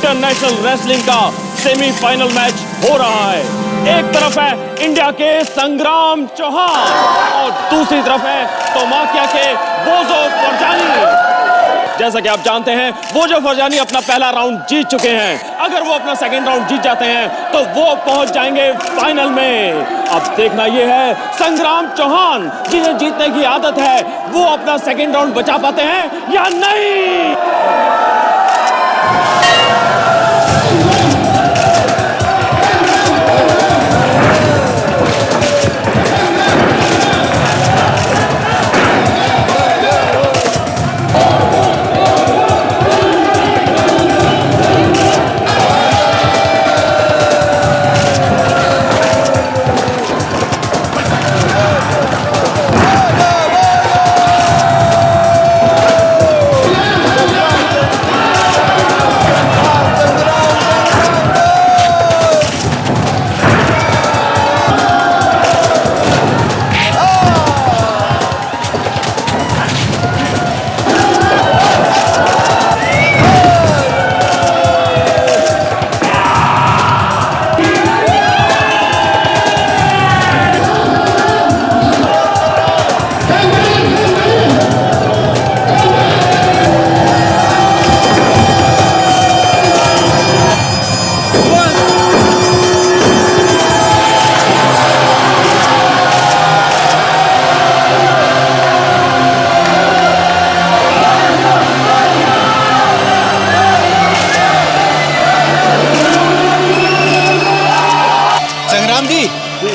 International wrestling का semifinal match हो रहा है। एक तरफ है इंडिया के संग्राम चौहान और दूसरी तरफ है तोमाकिया के बोजो फरजानी। जैसा कि आप जानते हैं, बोजो फरजानी अपना पहला राउंड जीत चुके हैं। अगर वो अपना सेकंड राउंड जीत जाते हैं तो वो पहुंच जाएंगे फाइनल में। अब देखना ये है संग्राम चौहान, जिन्हें जीतने की आदत है, वो अपना सेकंड राउंड बचा पाते हैं या नहीं।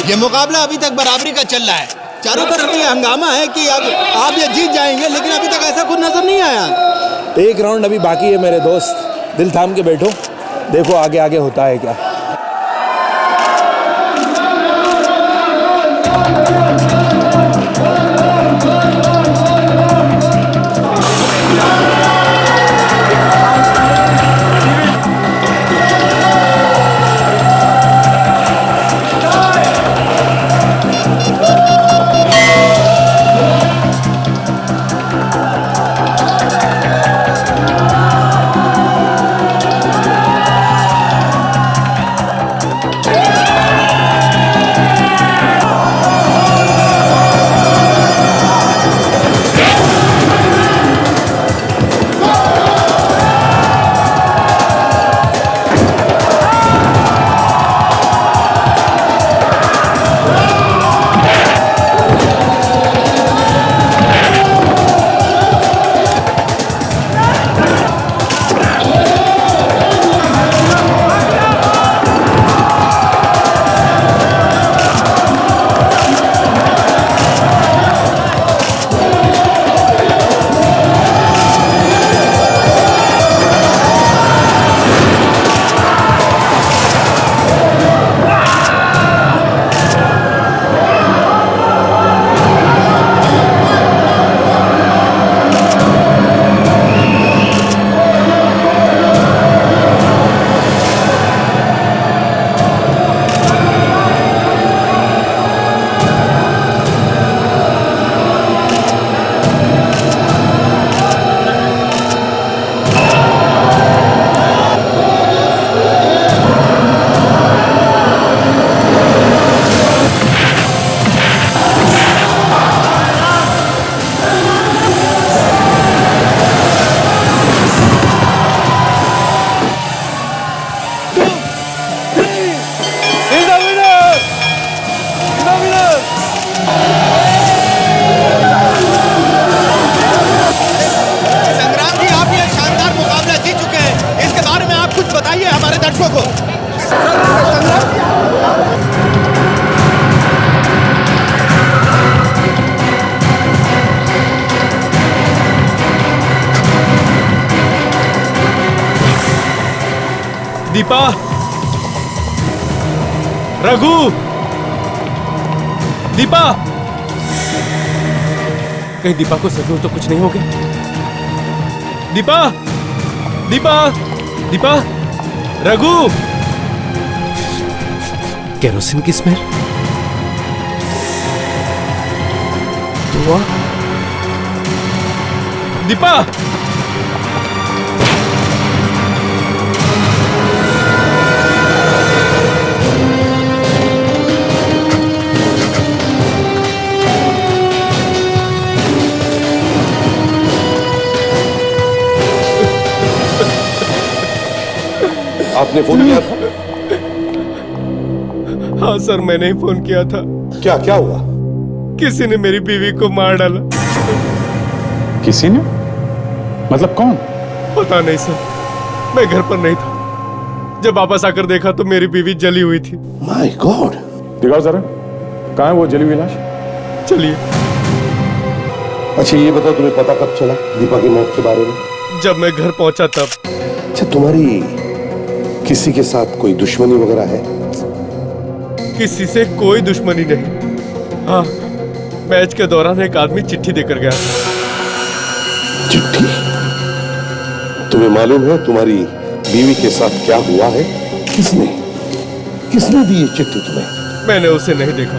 ये मुकाबला अभी तक बराबरी का चल रहा है। चारों तरफ ये हंगामा है कि अब आप ये जीत जाएंगे, लेकिन अभी तक ऐसा कुछ नजर नहीं आया। एक राउंड अभी बाकी है मेरे दोस्त, दिल थाम के बैठो, देखो आगे आगे होता है क्या। दीपा, रघु, दीपा, कहीं दीपा को जरूर तो कुछ नहीं हो गया। दीपा, दीपा, दीपा, रघु, केरोसिन की स्मेल। दुआ, दीपा, आपने फोन किया था? हाँ सर, मैंने ही फोन किया था। क्या क्या हुआ? किसी ने मेरी बीवी को मार डाला। किसी ने? मतलब कौन? पता नहीं सर, मैं घर पर नहीं था। जब वापस आकर देखा तो मेरी बीवी जली हुई थी। My God! दिखाओ जरा, कहाँ है वो जली हुई लाश? चलिए। अच्छा ये बताओ, तुम्हें पता कब चला दीपा की मौत के बारे में? जब मैं घर पहुंचा तब। अच्छा, तुम्हारी किसी के साथ कोई दुश्मनी वगैरह है? किसी से कोई दुश्मनी नहीं। हाँ, मैच के दौरान एक आदमी चिट्ठी देकर गया था। चिट्ठी? तुम्हें मालूम है तुम्हारी बीवी के साथ क्या हुआ है? किसने दी ये चिट्ठी तुम्हें? मैंने उसे नहीं देखा,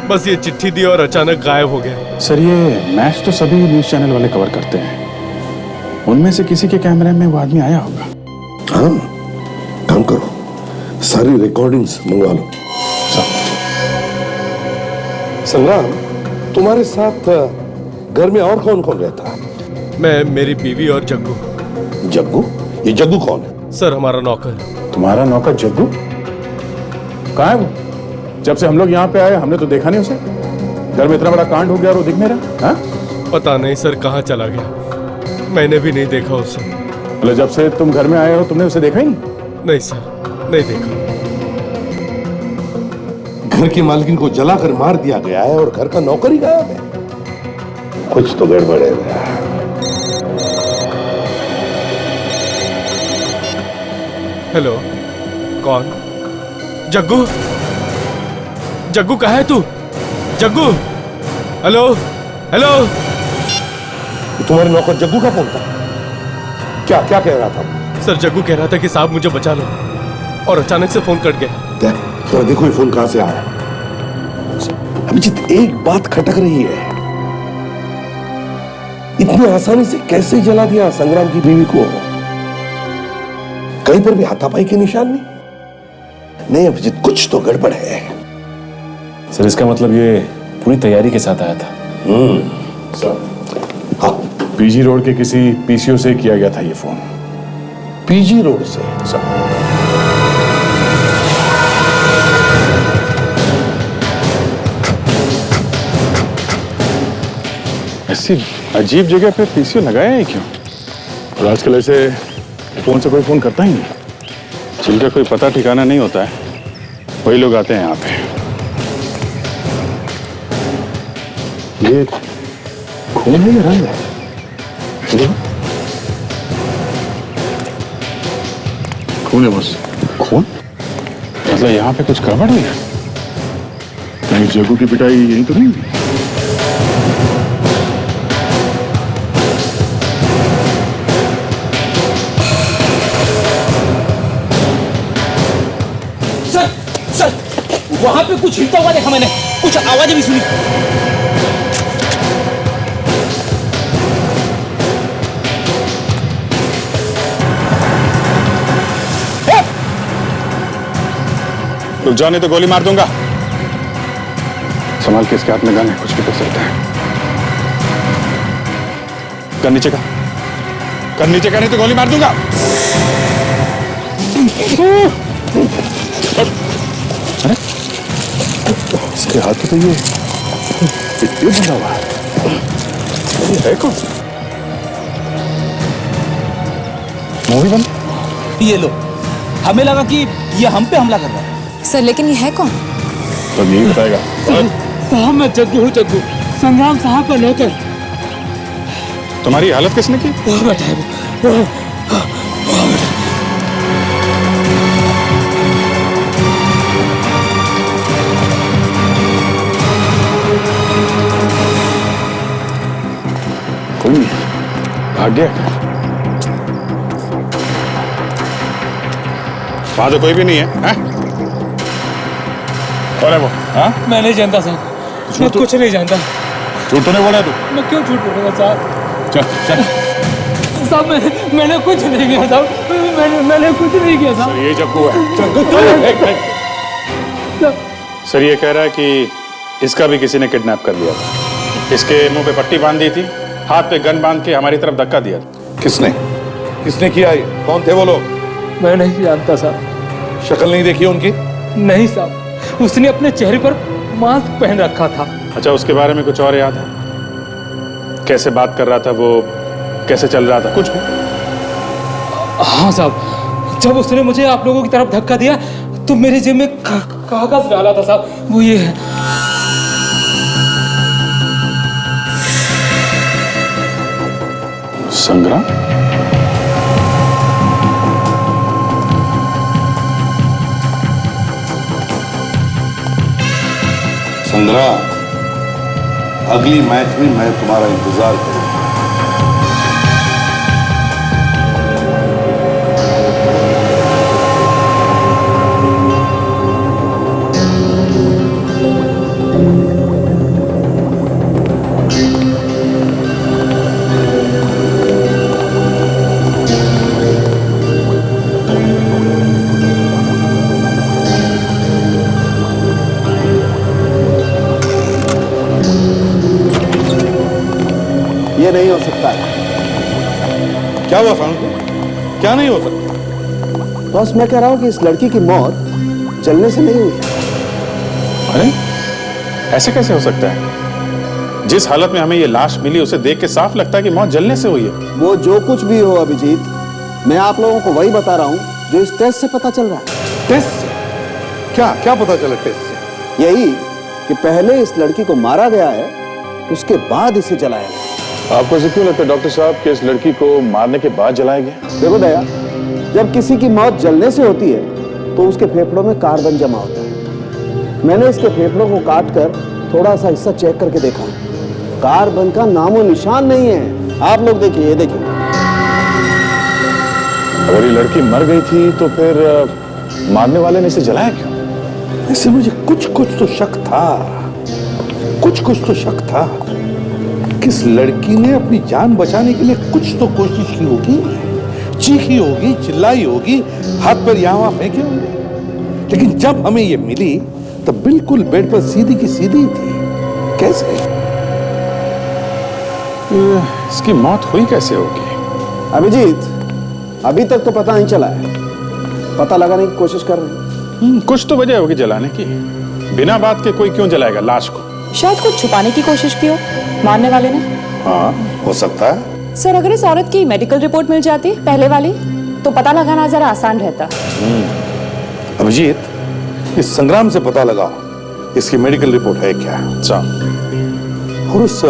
बस ये चिट्ठी दी और अचानक गायब हो गया। सर, ये मैच तो सभी न्यूज चैनल वाले कवर करते हैं। उनमें से किसी के कैमरे में वो आदमी आया होगा। हाँ, काम करो, सारी रिकॉर्डिंग्स मंगवा लो। संग्राम, तुम्हारे साथ घर में और कौन कौन रहता है? मैं, मेरी बीवी और जग्गू। जग्गू? ये जग्गू कौन है? सर, हमारा नौकर। तुम्हारा नौकर जग्गू? कहाँ है वो? जब से हम लोग यहाँ पे आए हमने तो देखा नहीं उसे। घर में इतना बड़ा कांड हो गया और वो दिख नहीं रहा। हाँ? पता नहीं सर कहाँ चला गया, मैंने भी नहीं देखा उसे। मतलब जब से तुम घर में आए हो तुमने उसे देखा ही नहीं? नहीं सर, नहीं देखा। घर की मालकिन को जलाकर मार दिया गया है और घर का नौकर ही गायब है। कुछ तो गड़बड़ है। हेलो, कौन? जग्गू? जग्गू कहाँ है तू? जग्गू? Hello, hello. तुम्हारे नौकर जग्गू का फोन था? क्या क्या कह रहा था? सर, जग्गू कह रहा था कि साहब मुझे बचा लो, और अचानक से फोन कट गया। थोड़ा देखो ये फोन कहां से आया। अभिजीत, एक बात खटक रही है, इतनी आसानी से कैसे जला दिया संग्राम की बीवी को? कहीं पर भी हाथापाई के निशान नहीं अभिजीत, कुछ तो गड़बड़ है। सर, इसका मतलब ये पूरी तैयारी के साथ आया था। सर, हाँ, पीजी रोड के किसी पीसीओ से किया गया था ये फोन। पीजी रोड से? सर, ऐसी अजीब जगह पे पीसीओ लगाया है क्यों? और आजकल ऐसे फोन से कोई फोन करता ही नहीं। जिनका कोई पता ठिकाना नहीं होता है वही लोग आते हैं यहाँ पे। ये खून है या रंग है? खून है बस। खून? मतलब यहाँ पे कुछ गड़बड़ है? कहीं जग्गू की पिटाई यही तो नहीं? वहां पे कुछ हिलता हुआ देखा मैंने, कुछ आवाजें भी सुनी। रुक जाओ नहीं तो गोली मार दूंगा। संभाल के, इसके हाथ में गन है, कुछ भी कर सकता है। कर नीचे का, कर नीचे का, नहीं तो गोली मार दूंगा। अरे इसके हाथ तो ये बंधा हुआ है। ये है कौन? मूवी बंद? ये लो, हमें लगा कि ये हम पे हमला कर रहा है। सर, लेकिन ये है कौन? तो यही बताएगा। साहब, मैं जग्गू हूँ, जग्गू, संग्राम साहब का नौकर। तुम्हारी हालत किसने की? वहाँ बैठा है वो। कोई नहीं, भाग गया। वहां तो कोई भी नहीं है, हैं? कौन है वो? हाँ? मैं नहीं जानता साहब, मैं कुछ नहीं जानता। झूठ तो नहीं बोला तू? मैं क्यों झूठ बोलूंगा साहब? चल चल। साहब, मैंने कुछ नहीं किया साहब, मैंने कुछ नहीं किया साहब। सर, ये जग्गू है। सर, ये कह रहा है कि इसका भी किसी ने किडनैप कर लिया था। इसके मुंह पे पट्टी बांध दी थी, हाथ पे गन बांध के हमारी तरफ धक्का दिया। किसने किया ये? कौन थे वो लोग? मैं नहीं जानता साहब। शक्ल नहीं देखी उनकी? नहीं साहब, उसने अपने चेहरे पर मास्क पहन रखा था। अच्छा, उसके बारे में कुछ और याद है? कैसे बात कर रहा था वो, कैसे चल रहा था, कुछ भी? हाँ साहब, जब उसने मुझे आप लोगों की तरफ धक्का दिया तो मेरे जेब में कागज डाला था साहब, वो ये है। संग्राम? संग्राम, अगली मैच में मैं तुम्हारा इंतजार करूंगा। ये नहीं हो सकता है। क्या हुआ सांग? क्या नहीं हो सकता? बस मैं कह रहा हूं कि इस लड़की की मौत जलने से नहीं हुई है। अरे, ऐसे कैसे हो सकता है? जिस हालत में हमें ये लाश मिली उसे देख के साफ लगता है कि मौत जलने से हुई है। वो जो कुछ भी हो अभिजीत, मैं आप लोगों को वही बता रहा हूं जो इस टेस्ट से पता चल रहा है। टेस्ट से? क्या क्या पता चला टेस्ट से? यही कि पहले इस लड़की को मारा गया है, उसके बाद इसे जलाया गया। आपको ऐसे क्यों लगता है डॉक्टर साहब कि इस लड़की को मारने के बाद जलाया गया? देखो दया, जब किसी की मौत जलने से होती है तो उसके फेफड़ों में कार्बन जमा होता है। मैंने इसके फेफड़ों को काटकर थोड़ा सा हिस्सा चेक करके देखा, कार्बन का नामो निशान नहीं है। आप लोग देखिए, ये देखिए। अगर ये लड़की मर गई थी तो फिर मारने वाले ने इसे जलाया क्यों? ऐसे मुझे कुछ तो शक था, कुछ तो शक था। किस लड़की ने अपनी जान बचाने के लिए कुछ तो कोशिश की होगी, चीखी होगी, चिल्लाई होगी, हाथ पर यहाँ वहां फेंके होंगे। लेकिन जब हमें ये मिली तब बिल्कुल बेड पर सीधी की सीधी थी। कैसे? इसकी मौत हुई कैसे होगी? अभिजीत, अभी तक तो पता नहीं चला है, पता लगाने की कोशिश कर रहे हैं। कुछ तो वजह होगी जलाने की। बिना बात के कोई क्यों जलाएगा लाश को? शायद कुछ छुपाने की कोशिश की हो मारने वाले ने। हाँ, हो सकता है। सर, अगर इस औरत की मेडिकल रिपोर्ट मिल जाती पहले वाली तो पता लगाना जरा आसान रहता। अभिजीत, इस संग्राम से पता लगाओ इसकी मेडिकल रिपोर्ट है क्या। और उस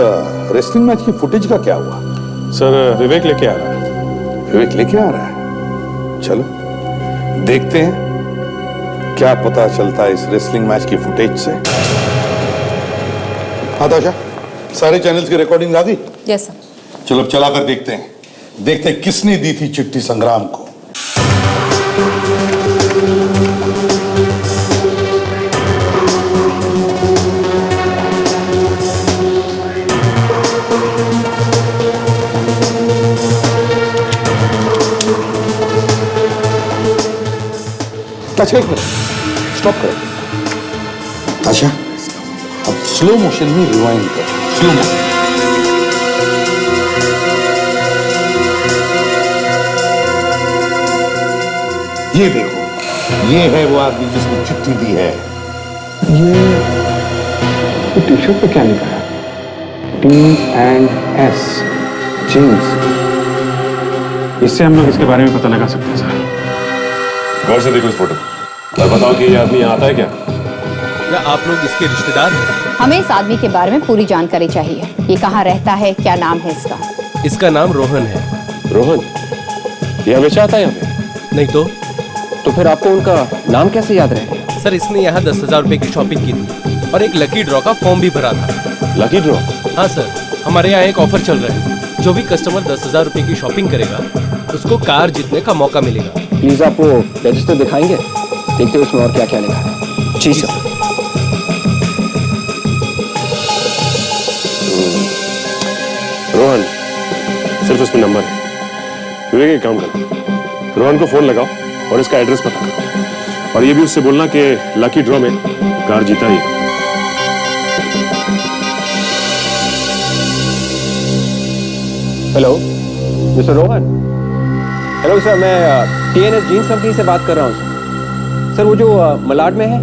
रेसलिंग मैच की फुटेज का क्या हुआ? सर, विवेक लेके आ रहा है। विवेक लेके आ रहा है? चलो देखते हैं क्या पता चलता है इस रेसलिंग मैच की फुटेज से। हाँ ताशा, सारे चैनल्स की रिकॉर्डिंग आ गई? Yes sir. चलो अब चला कर देखते हैं किसने दी थी चिट्ठी संग्राम को। ताशा, एक मिनट, स्टॉप करो। ताशा, अब स्लो मोशन में रिवाइंड कर, स्लो मोशन। ये देखो, ये है वो आदमी जिसने चिट्ठी दी है। ये टी शर्ट पे क्या लिखा है? T&S jeans. इससे हम लोग इसके बारे में पता लगा सकते हैं सर। गौर से देखो इस फोटो और बताओ कि ये आदमी यहाँ आता है क्या? क्या आप लोग इसके रिश्तेदार हैं? हमें इस आदमी के बारे में पूरी जानकारी चाहिए। ये कहाँ रहता है, क्या नाम है इसका? इसका नाम रोहन है। रोहन? ये हमेशा आता है यहाँ पे? नहीं तो फिर आपको उनका नाम कैसे याद रहेगा? सर, इसने यहाँ 10,000 रुपए की शॉपिंग की थी और एक लकी ड्रॉ का फॉर्म भी भरा था। Lucky draw? हाँ सर, हमारे यहाँ एक ऑफर चल रहा है। जो भी कस्टमर 10,000 रुपए की शॉपिंग करेगा उसको कार जीतने का मौका मिलेगा। प्लीज आप वो रजिस्टर दिखाएंगे, देखते हैं उसमें और क्या क्या लिखा है। जी सर। रोहन, सिर्फ उसमें नंबर है। विवेक, एक काम करो, रोहन को फोन लगाओ और इसका एड्रेस पता करो, और ये भी उससे बोलना कि लकी ड्रॉ में कार जीता ही। Hello mister Rohan. Hello sir, मैं TNS जीन्स कंपनी से बात कर रहा हूँ सर। वो जो मलाड में है,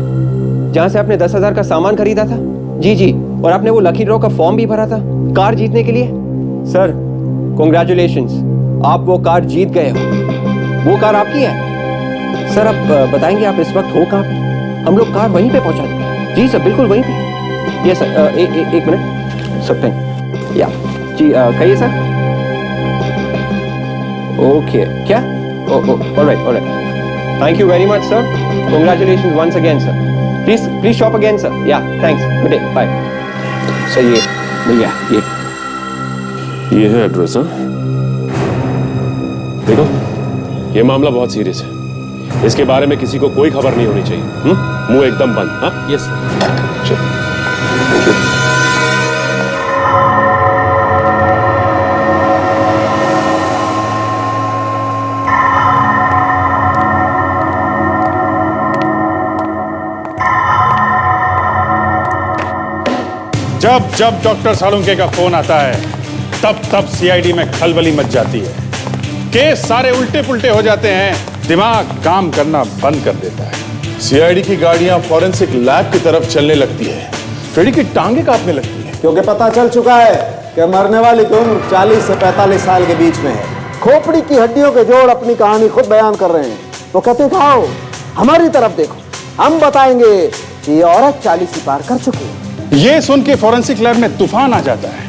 जहाँ से आपने 10,000 का सामान खरीदा था। जी जी, और आपने वो लकी ड्रॉ का फॉर्म भी भरा था कार जीतने के लिए। सर कॉन्ग्रेचुलेशंस, आप वो कार जीत गए हो। वो कार आपकी है। सर आप बताएंगे आप इस वक्त हो कहाँ पे? हम लोग कार वहीं पे पहुँचा देंगे। जी सर, बिल्कुल वहीं पे। ये सर एक मिनट सर, थैंक या जी, कहिए सर। ओके, क्या? Alright, thank you very much sir. Congratulations once again sir. Please shop again sir. Yeah thanks, good day, bye. Sir ये मिल गया, ये है एड्रेस। हाँ, देखो ये मामला बहुत सीरियस है, इसके बारे में किसी को कोई खबर नहीं होनी चाहिए। मुंह एकदम बंद। हाँ यस चल। जब जब डॉक्टर सालुंके का फोन आता है तब तब सीआईडी में खलबली मच जाती है। केस सारे उल्टे पुल्टे हो जाते हैं, दिमाग काम करना बंद कर देता है। सीआईडी की गाड़ियां फॉरेंसिक लैब की तरफ चलने लगती है, फ्रेडी की टांगे कांपने लगती है। क्योंकि पता चल चुका है कि मरने वाली की उम्र 40 से 45 साल के बीच में है। खोपड़ी की हड्डियों के जोड़ अपनी कहानी खुद बयान कर रहे हैं। तो कहते खाओ, हमारी तरफ देखो, हम बताएंगे कि ये औरत 40 ही पार कर चुकी है। ये सुन के फॉरेंसिक लैब में तूफान आ जाता है।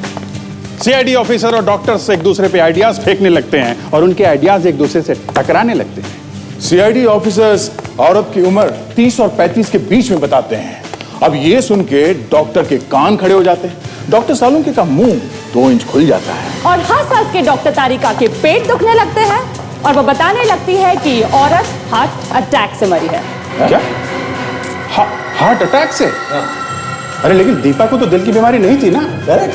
सीआईडी ऑफिसर और डॉक्टर्स एक दूसरे पे आइडियाज फेंकने लगते हैं और उनके आइडियाज एक दूसरे से टकराने लगते हैं। सीआईडी ऑफिसर्स औरत की उम्र 30 और 35 के बीच में बताते हैं। अब ये सुन के डॉक्टर के कान खड़े हो जाते हैं। डॉक्टर सालुंके का मुंह 2 इंच खुल जाता है और हंस के डॉक्टर तारिका के पेट दुखने लगते हैं और वो बताने लगती है कि औरत हार्ट अटैक से मरी है। क्या? हार्ट अटैक से? अरे लेकिन दीपा को तो दिल की बीमारी नहीं थी ना? करेक्ट,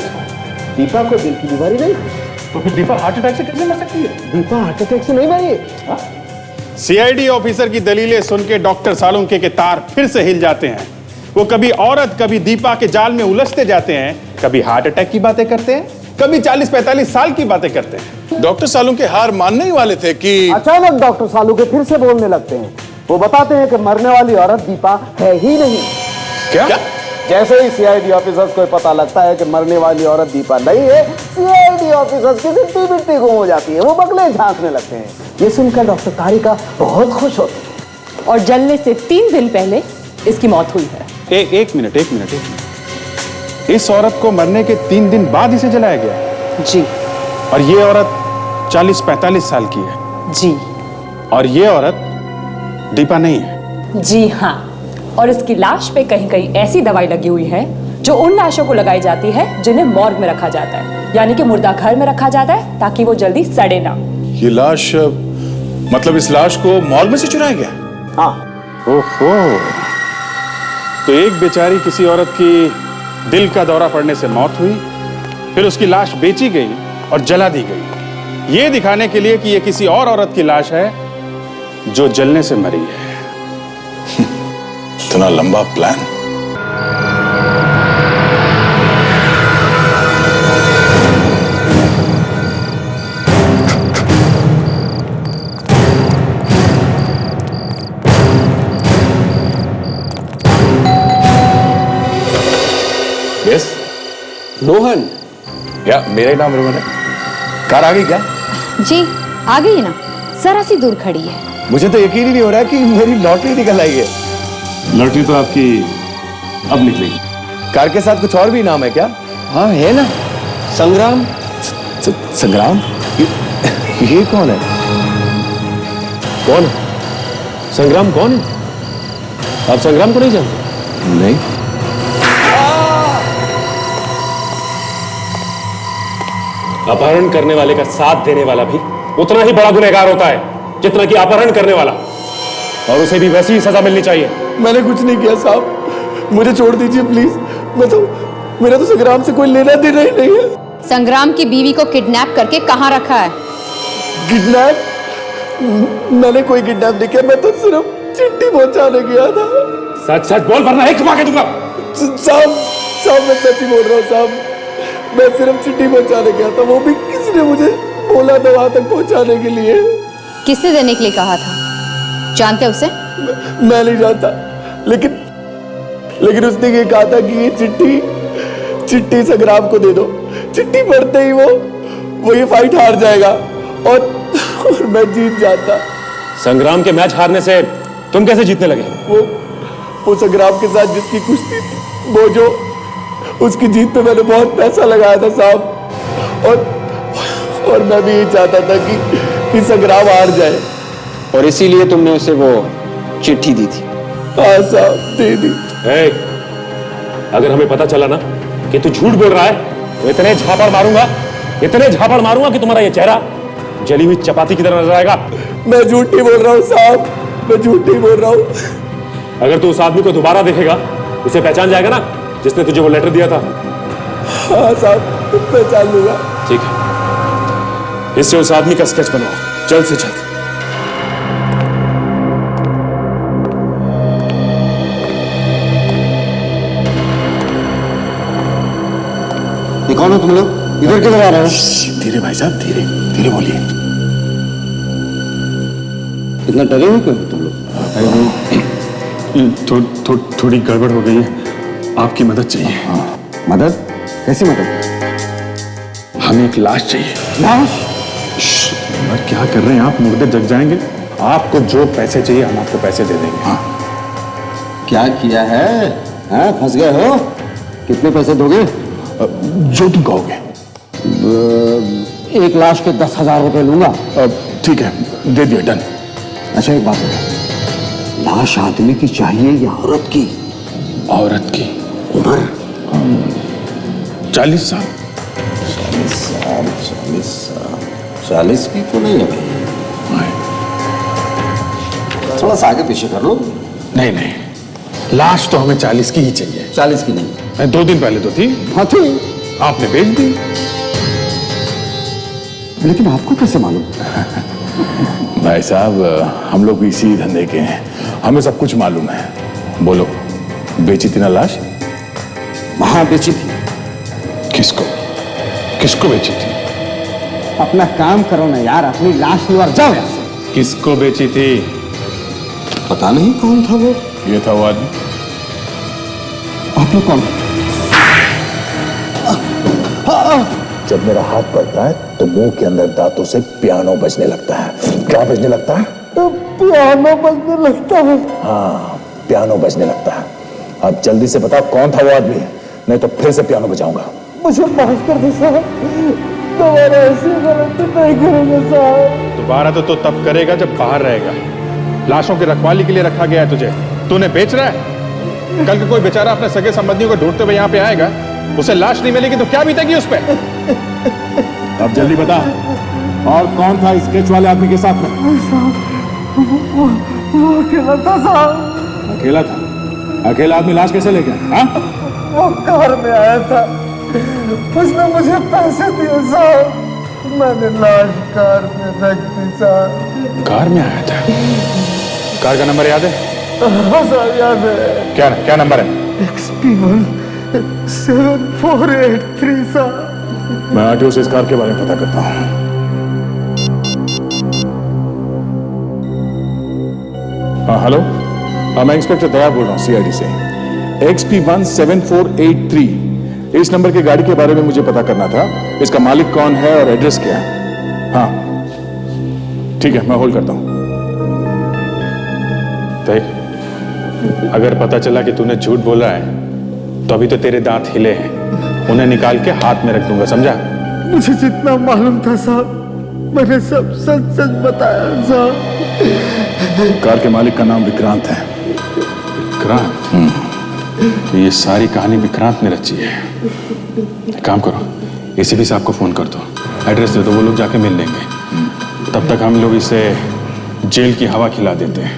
दीपा को दिल की बीमारी नहीं। तो फिर दीपा हार्ट अटैक से कैसे मर सकती है? दीपा हार्ट अटैक से नहीं मरी। सीआईडी ऑफिसर की दलीलें सुन के डॉक्टर सालुंके के तार फिर से हिल जाते हैं। वो कभी औरत कभी दीपा के जाल में उलझते जाते हैं, कभी हार्ट अटैक की बातें करते हैं, कभी 40-45 साल की बातें करते हैं। डॉक्टर सालुंके हार मानने ही वाले थे कि अचानक डॉक्टर सालुंके फिर से बोलने लगते हैं। वो बताते हैं कि मरने वाली औरत दीपा है ही नहीं। क्या? जैसे ही सीआईडी ऑफिसर्स को पता लगता है कि मरने वाली औरत दीपा नहीं है, सीआईडी ऑफिसर्स की मिट्टी गुम हो जाती है। वो बगले झांकने लगते हैं। ये सुनकर डॉक्टर तारिका बहुत खुश होते हैं। और जलने से 3 दिन पहले इसकी मौत हुई है। एक मिनट। इस औरत को मरने के 3 दिन बाद इसे जलाया गया? जी। और ये औरत 40-45 साल की है? जी। और ये औरत दीपा नहीं है? जी हाँ, और इसकी लाश पे कहीं कहीं ऐसी दवाई लगी हुई है जो उन लाशों को लगाई जाती है जिन्हें मॉर्ग में रखा जाता है, यानी कि मुर्दा घर में रखा जाता है ताकि वो जल्दी सड़े ना। ये लाश, मतलब इस लाश को मॉर्ग में से चुराया गया? हाँ। ओहो, तो एक बेचारी किसी औरत की दिल का दौरा पड़ने से मौत हुई, फिर उसकी लाश बेची गई और जला दी गई, ये दिखाने के लिए कि ये किसी और औरत की लाश है जो जलने से मरी है। इतना लंबा प्लान। यस रोहन। या मेरा ही नाम रोहन है। कार आ गई क्या? जी आ गई ना, जरा सी दूर खड़ी है। मुझे तो यकीन ही नहीं हो रहा कि मेरी लॉटरी निकल आई है। लड़की तो आपकी अब निकलेगी। कार के साथ कुछ और भी नाम है क्या? हाँ है ना, संग्राम। संग्राम? ये कौन है? कौन है? संग्राम कौन है? आप संग्राम को नहीं जानते? नहीं। अपहरण करने वाले का साथ देने वाला भी उतना ही बड़ा गुनहगार होता है जितना कि अपहरण करने वाला, और उसे भी वैसी ही सजा मिलनी चाहिए। मैंने कुछ नहीं किया साहब, मुझे छोड़ दीजिए प्लीज। मेरा तो संग्राम से कोई लेना देना ही नहीं है। संग्राम की बीवी को किडनैप करके कहाँ रखा है? किडनैप? मैंने कोई किडनैप नहीं किया, मैं तो सिर्फ चिट्ठी पहुंचाने गया था। सच सच बोल वरना एक मार के दूंगा। साहब मैं सच ही बोल रहा हूँ साहब, मैं सिर्फ चिट्ठी पहुंचाने गया था, वो भी किसी ने मुझे बोला था वहां तक पहुंचाने के लिए। किसने देने के लिए कहा था? जानते उसे? मैं नहीं जानता, लेकिन उसने ये कहा था कि ये चिट्ठी संग्राम को दे दो। चिट्ठी पढ़ते ही वो ये फाइट हार जाएगा और मैं जीत जाता। संग्राम के मैच हारने से तुम कैसे जीतने लगे? वो संग्राम के साथ जिसकी कुश्ती थी, वो जो उसकी जीत पे मैंने बहुत पैसा लगाया था साहब, और मैं भी यही चाहता था कि संग्राम हार जाए। और इसीलिए तुमने उसे वो चिट्ठी दी थी? हाँ साहब, दे दी। अगर हमें पता चला ना कि तू झूठ बोल रहा है तो इतने झापड़ मारूंगा कि तुम्हारा ये चेहरा जली हुई चपाती की तरह नजर आएगा। मैं झूठ नहीं बोल रहा हूँ साहब, मैं झूठ नहीं बोल रहा हूँ। अगर तू उस आदमी को दोबारा देखेगा, उसे पहचान जाएगा ना जिसने तुझे वो लेटर दिया था? हाँ साहब, पहचान लूंगा। ठीक है, इससे उस आदमी का स्केच बनाओ जल्द से जल्द। ये कौन हो तुम लोग? इधर किधर आ रहे हो? धीरे भाई साहब, धीरे धीरे बोलिए। इतना डरे हुए क्यों तुम लोग? थोड़ी गड़बड़ हो गई है, आपकी मदद चाहिए। मदद? कैसी मदद? हमें एक लाश चाहिए। लाश? और क्या कर रहे हैं आप? मुर्दे जग जाएंगे। आपको जो पैसे चाहिए हम आपको पैसे दे देंगे। हाँ। क्या किया है? हाँ, फंस गए हो? कितने पैसे दोगे? जो तुम कहोगे। 1 लाश के 10,000 रुपए लूंगा। ठीक है, दे दिया, डन। अच्छा एक बात बता, लाश आदमी की चाहिए या औरत की? औरत की। उम्र? 40 साल। 40 की तो नहीं है भाई, थोड़ा सा आगे पीछे कर लो। नहीं, लाश तो हमें 40 की ही चाहिए। 40 की नहीं? 2 दिन पहले तो थी। हाँ थी। आपने बेच दी। लेकिन आपको कैसे मालूम? भाई साहब, हम लोग भी इसी धंधे के हैं, हमें सब कुछ मालूम है। बोलो, बेची थी ना लाश? वहां बेची थी। किसको बेची थी? अपना काम करो ना यार, अपनी लाश लो और जाओ यहाँ से। किसको बेची थी? पता नहीं कौन था वो। ये था वो आदमी। आप लोग कौन? जब मेरा हाथ पड़ता है तो मुंह के अंदर दांतों से पियानो बजने लगता है। क्या बजने लगता है? पियानो बजने लगता है। हाँ, पियानो बजने लगता है। अब जल्दी से बताओ कौन था वो आदमी, नहीं तो फिर से पियानो बजाऊंगा। मुझे माफ कर दो साहब, दोबारा ऐसी गलती नहीं करेंगे साहब। दोबारा तो तब करेगा जब बाहर रहेगा। लाशों की रखवाली के लिए रखा गया है तुझे, तूने बेच रहा है। कल को कोई बेचारा अपने सगे संबंधियों को ढूंढते हुए यहाँ पे आएगा, उसे लाश नहीं मिलेगी तो क्या बीतेगी उस पर? अब जल्दी बता, और कौन था स्केच वाले आदमी के साथ में? वो अकेला था साहब। अकेला था? अकेला आदमी लाश कैसे ले गया? हाँ? वो कार में आया था, उसने मुझे पैसे दिए साहब, मैंने लाश कार में रख दी साहब। कार में आया था? कार का नंबर याद है? हाँ साहब याद है। क्या नंबर है? XP1 7483 साहब। मैं आरटीओ से इस कार के बारे में पता करता हूँ। हाँ हेलो, मैं इंस्पेक्टर दया बोल रहा हूँ CID से। XP1 7483 इस नंबर की गाड़ी के बारे में मुझे पता करना था। इसका मालिक कौन है और एड्रेस क्या है? हाँ ठीक है, मैं होल्ड करता हूँ। देख, अगर पता चला कि तूने झूठ बोला है तो अभी तो तेरे दांत हिले हैं, उन्हें निकाल के हाथ में रख दूंगा, समझा? मुझे जितना मालूम था साहब, मैंने सब सच सच बताया साहब। कार के मालिक का नाम विक्रांत है। विक्रांत? तो ये सारी कहानी विक्रांत ने रची है। एक काम करो, ACP साहब को फोन कर दो, एड्रेस दे दो, वो लोग जाके मिल लेंगे। तब तक हम लोग इसे जेल की हवा खिला देते हैं।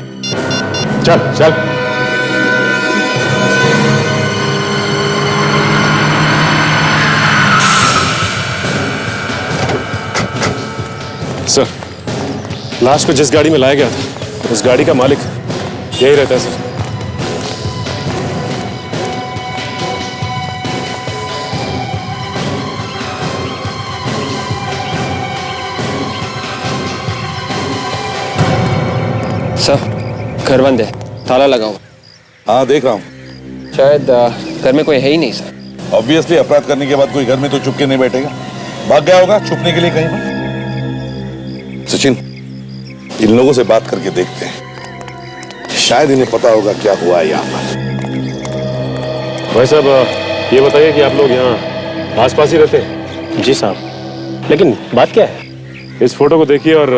चल चल। सर, लाश को जिस गाड़ी में लाया गया था उस गाड़ी का मालिक यही रहता है सर। सर, घर बंद है, ताला लगा हुआ। हाँ देख रहा हूँ। शायद घर में कोई है ही नहीं सर। ऑब्वियसली अपराध करने के बाद कोई घर में तो चुप के नहीं बैठेगा, भाग गया होगा छुपने के लिए कहीं पर। सचिन, इन लोगों से बात करके देखते हैं, शायद इन्हें पता होगा क्या हुआ है यहाँ पर। भाई साहब ये बताइए कि आप लोग यहाँ आसपास ही रहते हैं? जी साहब, लेकिन बात क्या है? इस फोटो को देखिए और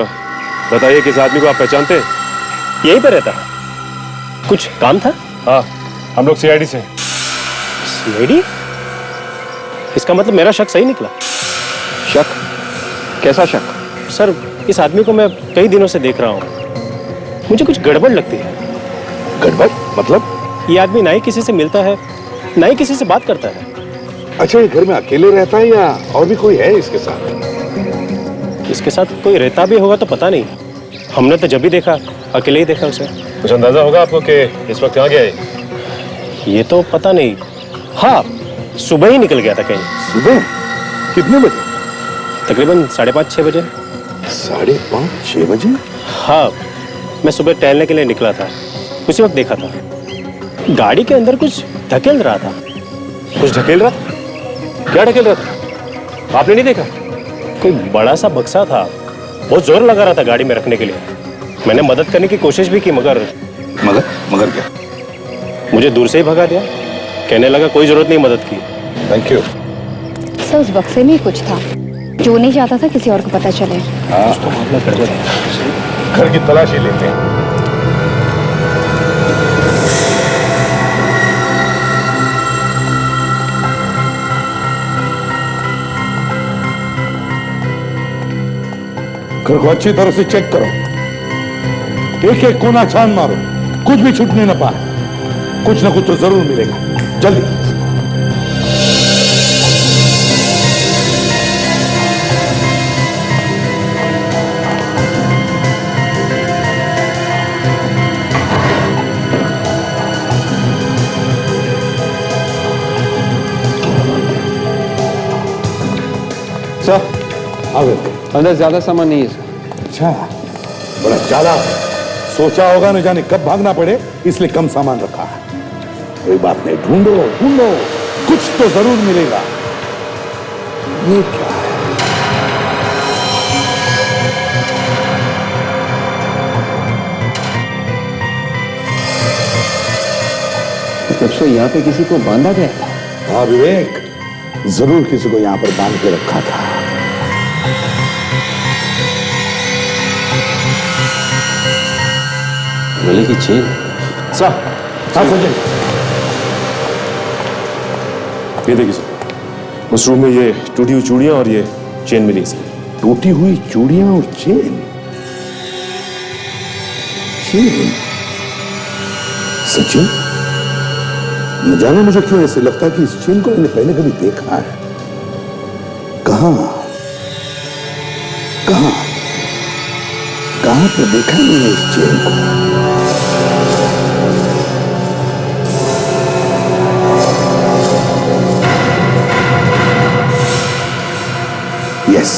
बताइए कि इस आदमी को आप पहचानते हैं? यहीं पे रहता है। कुछ काम था? हाँ, हम लोग सीआईडी से हैं। सीआईडी? इसका मतलब मेरा शक सही निकला। शक? कैसा शक? सर, इस आदमी को मैं कई दिनों से देख रहा हूँ, मुझे कुछ गड़बड़ लगती है। गड़बड़ मतलब? ये आदमी ना ही किसी से मिलता है, ना ही किसी से बात करता है। अच्छा, ये घर में अकेले रहता है या और भी कोई है इसके साथ? इसके साथ कोई रहता भी होगा तो पता नहीं, हमने तो जब भी देखा अकेले ही देखा उसे। कुछ अंदाजा होगा आपको कि इस वक्त कहाँ गया है? ये तो पता नहीं। हाँ, सुबह ही निकल गया था कहीं। सुबह? कितने बजे? तकरीबन 5:30-6 बजे। 5:30-6 बजे? हाँ, मैं सुबह टहलने के लिए निकला था, उसी वक्त देखा था। गाड़ी के अंदर कुछ धकेल रहा था। कुछ ढकेल रहा था? क्या ढकेल रहा था? आपने नहीं देखा? कोई बड़ा सा बक्सा था, बहुत जोर लगा रहा था गाड़ी में रखने के लिए। मैंने मदद करने की कोशिश भी की, मगर मगर क्या? मुझे दूर से ही भगा दिया। कहने लगा कोई जरूरत नहीं मदद की। Thank you. सर, उस बक्से में ही कुछ था जो नहीं चाहता था किसी और को पता चले। हाँ, तो मामला गड़बड़ है। घर की तलाशी लेते हैं। घर को अच्छी तरह से चेक करो, एक एक कोना छान मारो, कुछ भी छूटने न पाए। कुछ ना कुछ तो जरूर मिलेगा। जल्दी। सर, आ गए? अंदर ज्यादा सामान नहीं है सर। अच्छा, बड़ा चालाक है। सोचा होगा न जाने कब भागना पड़े, इसलिए कम सामान रखा है। कोई बात नहीं, ढूंढो ढूंढो, कुछ तो जरूर मिलेगा। ये क्या है? तब से यहाँ पे किसी को बांधा गया था। हाँ विवेक, जरूर किसी को यहाँ पर बांध के रखा था। गले की चेन। सर, हाँ सचिन, ये देखिए सर, उस रूम में ये टूटी हुई चूड़ियां और ये चेन मिली सर। टूटी हुई चूड़ियां और चेन? चेन? सचिन, न जाने मुझे क्यों ऐसे लगता है कि इस चेन को मैंने पहले कभी देखा है। कहां कहां कहां पर देखा मैंने इस चेन को? यस,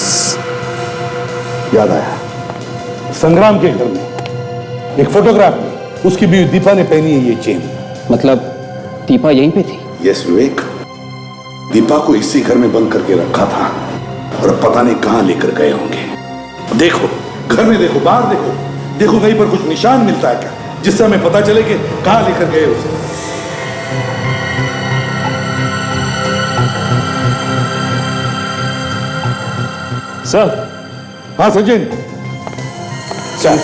याद आया। संग्राम के घर में एक फोटोग्राफ में उसकी बीवी दीपा ने पहनी है ये चेन। मतलब दीपा यहीं पे थी? यस विवेक, दीपा को इसी घर में बंद करके रखा था और अब पता नहीं कहां लेकर गए होंगे। देखो, घर में देखो, बाहर देखो, देखो कहीं पर कुछ निशान मिलता है क्या, जिससे हमें पता चले कि कहां लेकर गए उसे। सर। हाँ सचिन, चल।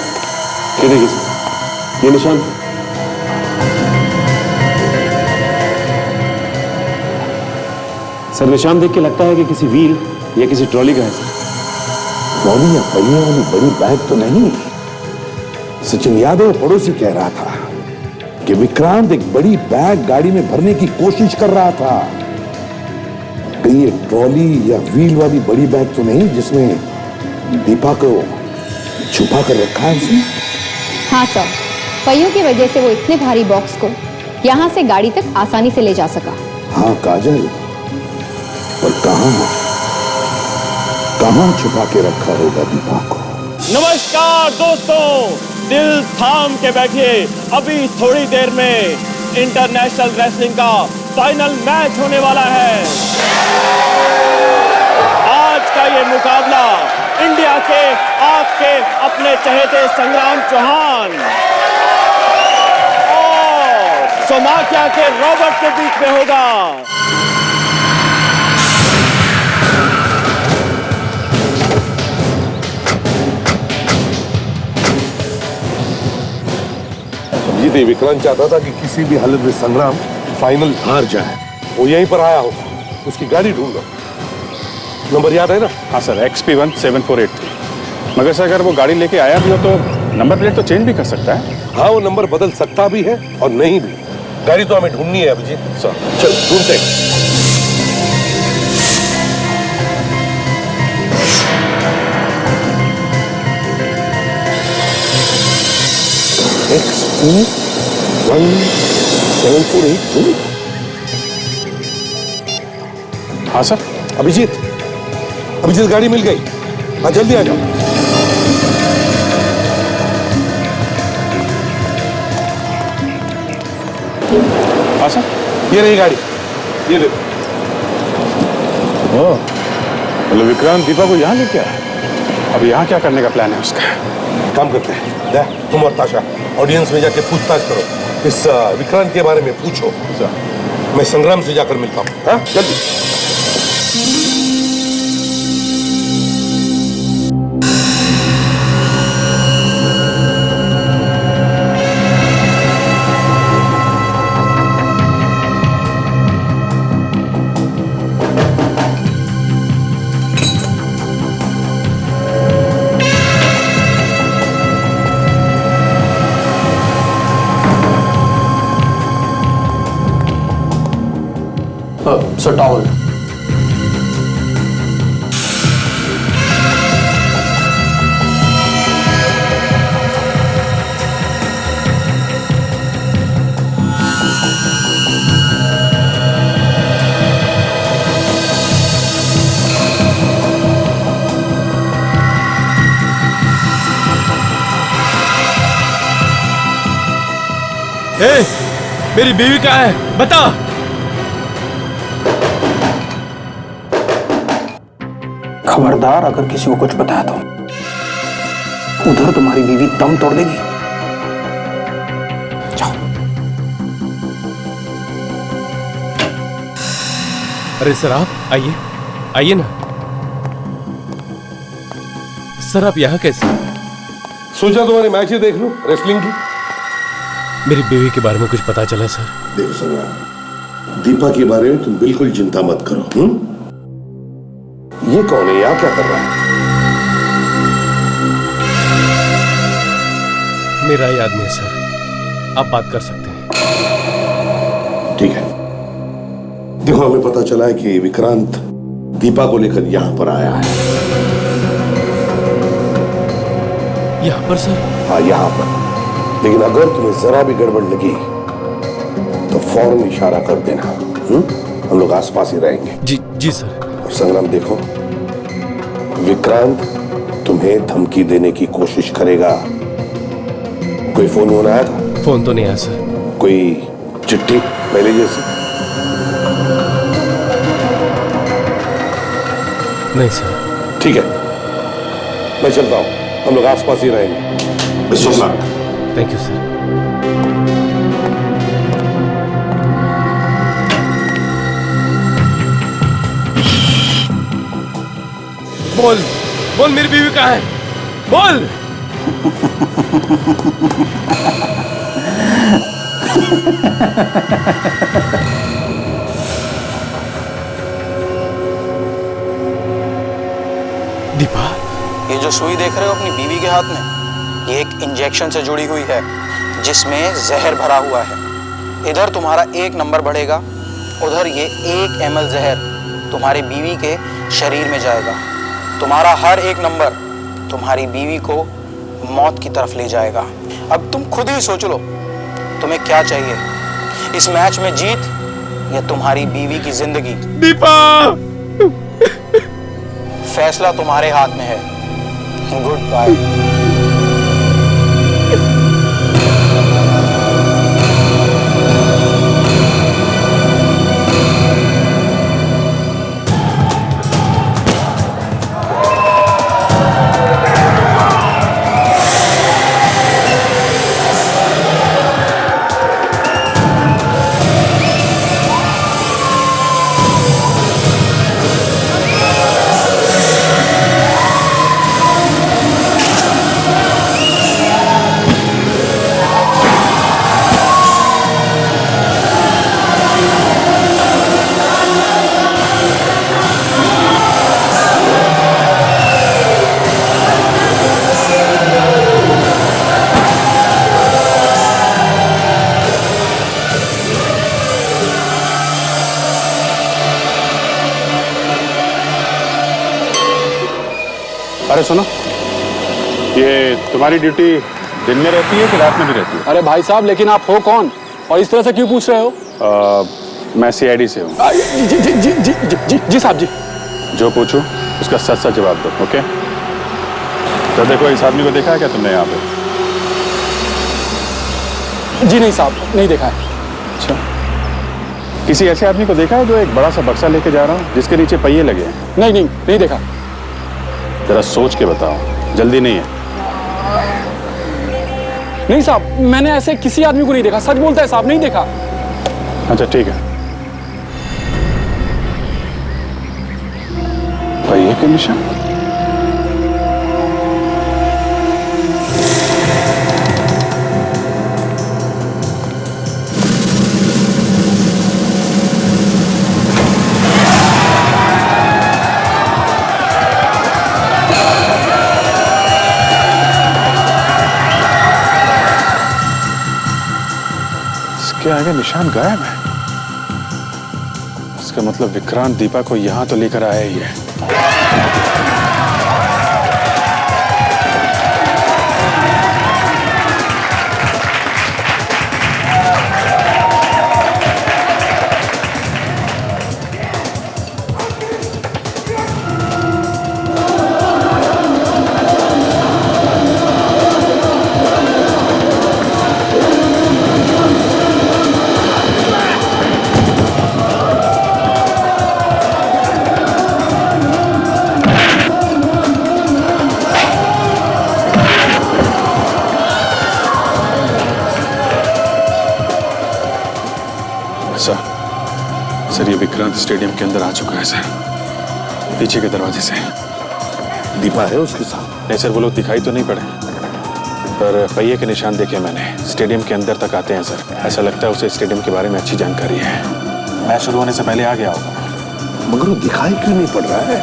ये देखिए सर, ये निशान। सर, निशान देख के लगता है कि किसी व्हील या किसी ट्रॉली का है सर। ट्रॉली या पहिए वाली बड़ी बैग तो नहीं? सचिन यादव पड़ोसी कह रहा था कि विक्रांत एक बड़ी बैग गाड़ी में भरने की कोशिश कर रहा था। कहीं ये ट्रॉली या व्हील वाली बड़ी बैग तो नहीं जिसमें दीपा को छुपा कर रखा है उसने? हाँ सर, पहियों की वजह से वो इतने भारी बॉक्स को यहाँ से गाड़ी तक आसानी से ले जा सका। हाँ काजल, पर कहां छुपा के रखा होगा दीपा को? नमस्कार दोस्तों, दिल थाम के बैठिए, अभी थोड़ी देर में इंटरनेशनल रेसलिंग का फाइनल मैच होने वाला है। आज का ये मुकाबला इंडिया के आपके अपने चहेते संग्राम चौहान और सोमाकिया के रॉबर्ट के बीच में होगा। ये विक्रांत चाहता था कि किसी भी हालत में संग्राम फाइनल हार जाए। वो यहीं पर आया होगा, उसकी गाड़ी ढूंढो। नंबर याद है ना? हाँ सर, XP17483। मगर सर अगर वो गाड़ी लेके आया भी हो तो नंबर प्लेट तो चेंज भी कर सकता है। हाँ, वो नंबर बदल सकता भी है और नहीं भी। गाड़ी तो हमें ढूंढनी है अभिजीत। सर चल ढूंढते हैं। XP17483। हाँ सर। अभिजीत गाड़ी मिल गई। हाँ जल्दी आ जाओ। हाँ सर, ये रही गाड़ी, ये देखो। मतलब विक्रांत दीपा को यहाँ लेके आया। अब यहाँ क्या करने का प्लान है उसका? काम करते हैं, तुम और ताशा ऑडियंस में जाके पूछताछ करो, इस विक्रांत के बारे में पूछो। मैं संग्राम से जाकर मिलता हूँ। हाँ जल्दी। Sir towel. मेरी बीवी कहाँ है? बता। खबरदार, अगर किसी को कुछ बताया तो उधर तुम्हारी बीवी दम तोड़ देगी। जाओ। अरे सर आप आइए, आइए ना। सर आप यहाँ कैसे? सोचा तुम्हारी मैच ही देख लूं रेसलिंग की। मेरी बीवी के बारे में कुछ पता चला सर? देखो संग्राम, दीपा के बारे में तुम बिल्कुल चिंता मत करो। ये कौन है? यहाँ क्या कर रहा है? मेरा ही आदमी है सर, आप बात कर सकते हैं। ठीक है। देखो हमें पता चला है कि विक्रांत दीपा को लेकर यहाँ पर आया है। यहाँ पर सर? हाँ यहाँ पर। लेकिन अगर तुम्हें जरा भी गड़बड़ लगी तो फौरन इशारा कर देना। हम लोग आसपास ही रहेंगे। जी सर। और संग्राम देखो, विक्रांत तुम्हें धमकी देने की कोशिश करेगा। कोई फोन आया था? फोन तो नहीं आया सर। कोई चिट्ठी पहले जैसी? नहीं सर। ठीक है, मैं चलता हूं। हम लोग आसपास ही रहेंगे। Best of luck. Thank you sir. बोल मेरी बीवी कहाँ है? बोल। दीपा, ये जो सुई देख रहे हो अपनी बीवी के हाथ में, ये एक इंजेक्शन से जुड़ी हुई है जिसमें जहर भरा हुआ है। इधर तुम्हारा 1 नंबर बढ़ेगा, उधर ये 1 ml जहर तुम्हारी बीवी के शरीर में जाएगा। तुम्हारा हर 1 नंबर तुम्हारी बीवी को मौत की तरफ ले जाएगा। अब तुम खुद ही सोच लो तुम्हें क्या चाहिए, इस मैच में जीत या तुम्हारी बीवी की जिंदगी। दीपा, फैसला तुम्हारे हाथ में है। Goodbye. अरे सुनो, ये तुम्हारी ड्यूटी दिन में रहती है कि रात में भी रहती है? अरे भाई साहब, लेकिन आप हो कौन और इस तरह से क्यों पूछ रहे हो? मैं सीआईडी से हूँ। जी जी जी जी जी जी जी साहब जी। जो पूछूं उसका सच सच जवाब दो, ओके? तो देखो, इस आदमी को देखा है क्या तुमने यहाँ पे? जी नहीं साहब, नहीं देखा है। अच्छा, किसी ऐसे आदमी को देखा है जो एक बड़ा सा बक्सा लेके जा रहा हो जिसके नीचे पहिए लगे हैं? नहीं नहीं, नहीं देखा। जरा सोच के बताओ, जल्दी नहीं है। नहीं साहब, मैंने ऐसे किसी आदमी को नहीं देखा। सच बोलता है साहब, नहीं देखा। अच्छा ठीक है। पहिए के निशान? इसके आगे निशान गायब है। इसका मतलब विक्रांत दीपा को यहां तो लेकर आया ही है। सर, ये विक्रांत स्टेडियम के अंदर आ चुका है सर, पीछे के दरवाजे से। दीपा है उसके साथ? नहीं सर, वो लोग दिखाई तो नहीं पड़े, पर पहिए के निशान देखे मैंने। स्टेडियम के अंदर तक आते हैं सर। ऐसा लगता है उसे स्टेडियम के बारे में अच्छी जानकारी है। मैच शुरू होने से पहले आ गया होगा। मगर वो दिखाई क्यों नहीं पड़ रहा है?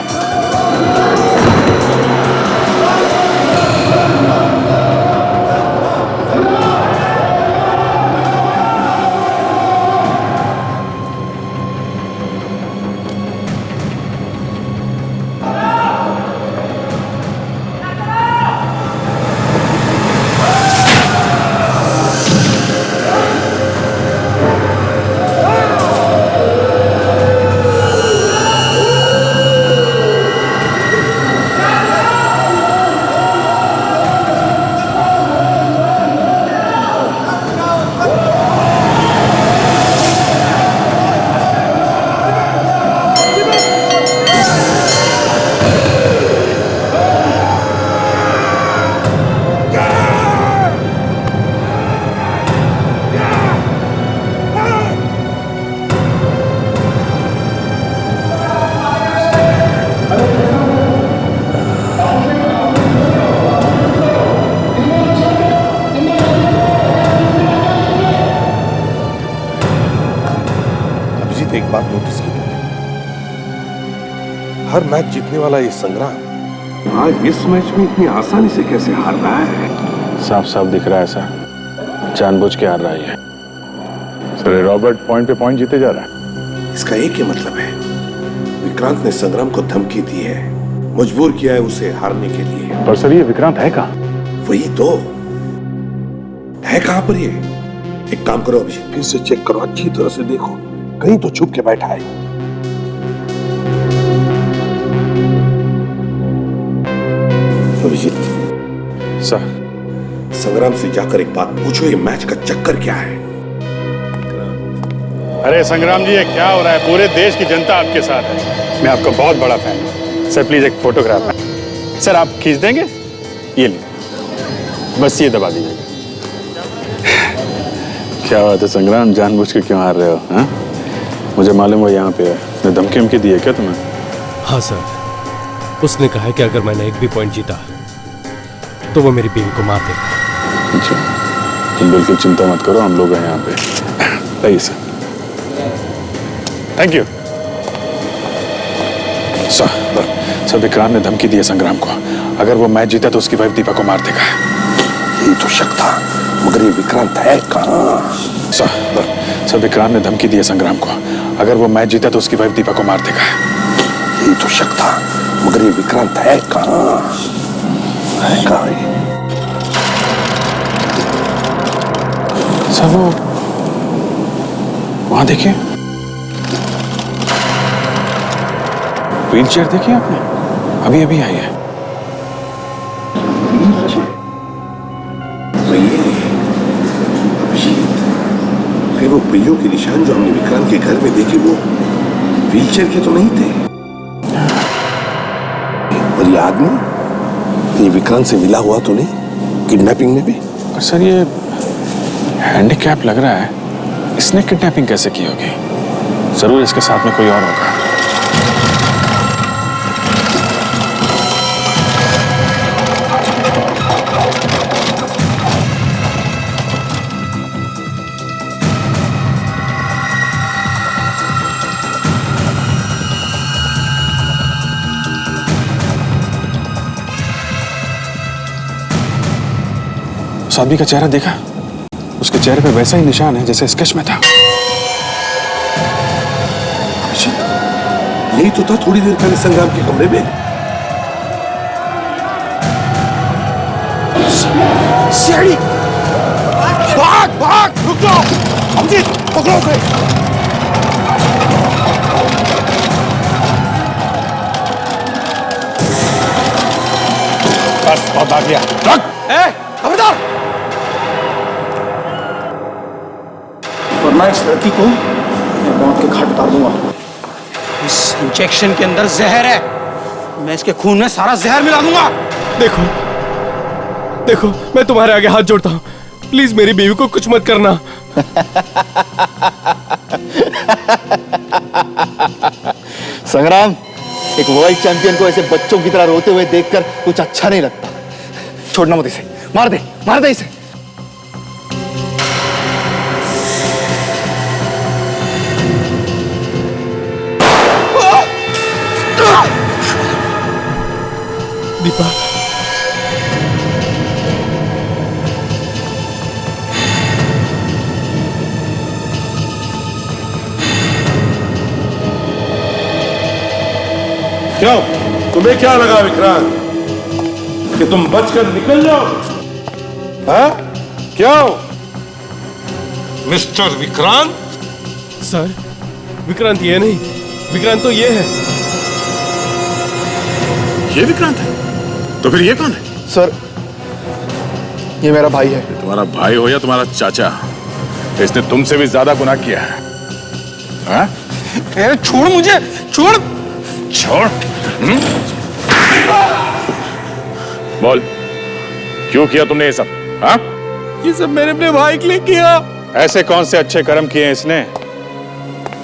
एक बात नोटिस की तुमने? हर मैच जीतने वाला ये संग्राम आज इस मैच में इतनी आसानी से कैसे हार रहा है? साफ साफ दिख रहा है सर, जानबूझ के हार रहा है। सर, रॉबर्ट पॉइंट पे पॉइंट जीते जा रहा है। इसका एक ही मतलब है, विक्रांत ने संग्राम को धमकी दी है, मजबूर किया है उसे हारने के लिए। पर सर, ये विक्रांत है कहाँ? वही तो है, कहाँ पर ये? एक काम करो अभिजीत, फिर से चेक करो, अच्छी तरह से देखो, कहीं तो छुप के बैठा है। अभिजीत सर, संग्राम से जाकर एक बात पूछो, ये मैच का चक्कर क्या है? अरे संग्राम जी, ये क्या हो रहा है? पूरे देश की जनता आपके साथ है। मैं आपका बहुत बड़ा फैन हूँ। सर प्लीज एक फोटोग्राफ है। सर आप खींच देंगे? ये लीजिए, बस ये दबा दीजिएगा। क्या बात है संग्राम, जानबूझ के क्यों हार रहे हो? हाँ, मुझे मालूम है यहाँ पे है। उसने धमकी दी है क्या तुम्हें? हाँ सर, उसने कहा है कि अगर मैंने एक भी पॉइंट जीता तो वो मेरी बीवी को मार देगा। अच्छा, तुम बिल्कुल चिंता मत करो, हम लोग हैं यहाँ पे। आइए sir. Thank you sir. Vikrant ने धमकी दी है संग्राम को, अगर वो मैच जीता तो उसकी वाइफ दीपा को मार देगा। यही तो शक था, मगर ये विक्रांत है कहाँ? सर, विक्रांत ने धमकी दी है संग्राम को, अगर वो मैच जीता तो उसकी वाइफ दीपा को मार देगा। यही तो शक था, मगर ये विक्रांत है कहाँ? है कहाँ ये? सर वो वहां देखिए, व्हील चेयर देखिए आपने, अभी अभी आई है। फिर वो पहियों के निशान जो हमने विक्रांत के घर में देखे वो व्हीलचेयर के तो नहीं थे। और ये आदमी ये विक्रांत से मिला हुआ तो नहीं किडनैपिंग में भी? और सर ये हैंडीकैप लग रहा है, इसने किडनैपिंग कैसे की होगी? जरूर इसके साथ में कोई और होगा। साध्वी का चेहरा देखा? उसके चेहरे पे वैसा ही निशान है जैसे स्केच में था। यही तो था थोड़ी देर पहले संग्राम के कमरे में। शेरी! भाग भाग! रुक जाओ! अमजीत पकड़ो उसे! बस बहुत आ गया। रख! खबरदार! वरना इस लड़की को मैं मौत के घाट उतार दूंगा। इस इंजेक्शन के अंदर जहर है, मैं इसके खून में सारा जहर मिला दूंगा। देखो देखो, मैं तुम्हारे आगे हाथ जोड़ता हूँ, प्लीज मेरी बीवी को कुछ मत करना। संग्राम, एक वर्ल्ड चैंपियन को ऐसे बच्चों की तरह रोते हुए देखकर कुछ अच्छा नहीं लगता। छोड़ना मत इसे, मार दे इसे। दीपा, क्यों? तुम्हें क्या लगा विक्रांत कि तुम बचकर निकल जाओ? हाँ? क्यों? मिस्टर विक्रांत? सर, विक्रांत ये नहीं, विक्रांत तो ये है। ये विक्रांत है? तो फिर ये कौन है? सर, ये मेरा भाई है। तुम्हारा भाई हो या तुम्हारा चाचा, इसने तुमसे भी ज्यादा गुनाह किया है। हाँ? छोड़ मुझे, छोड़! छोड़! बोल, क्यों किया तुमने ये सब? हाँ? ये सब मैंने अपने भाई के लिए किया। ऐसे कौन से अच्छे कर्म किए इसने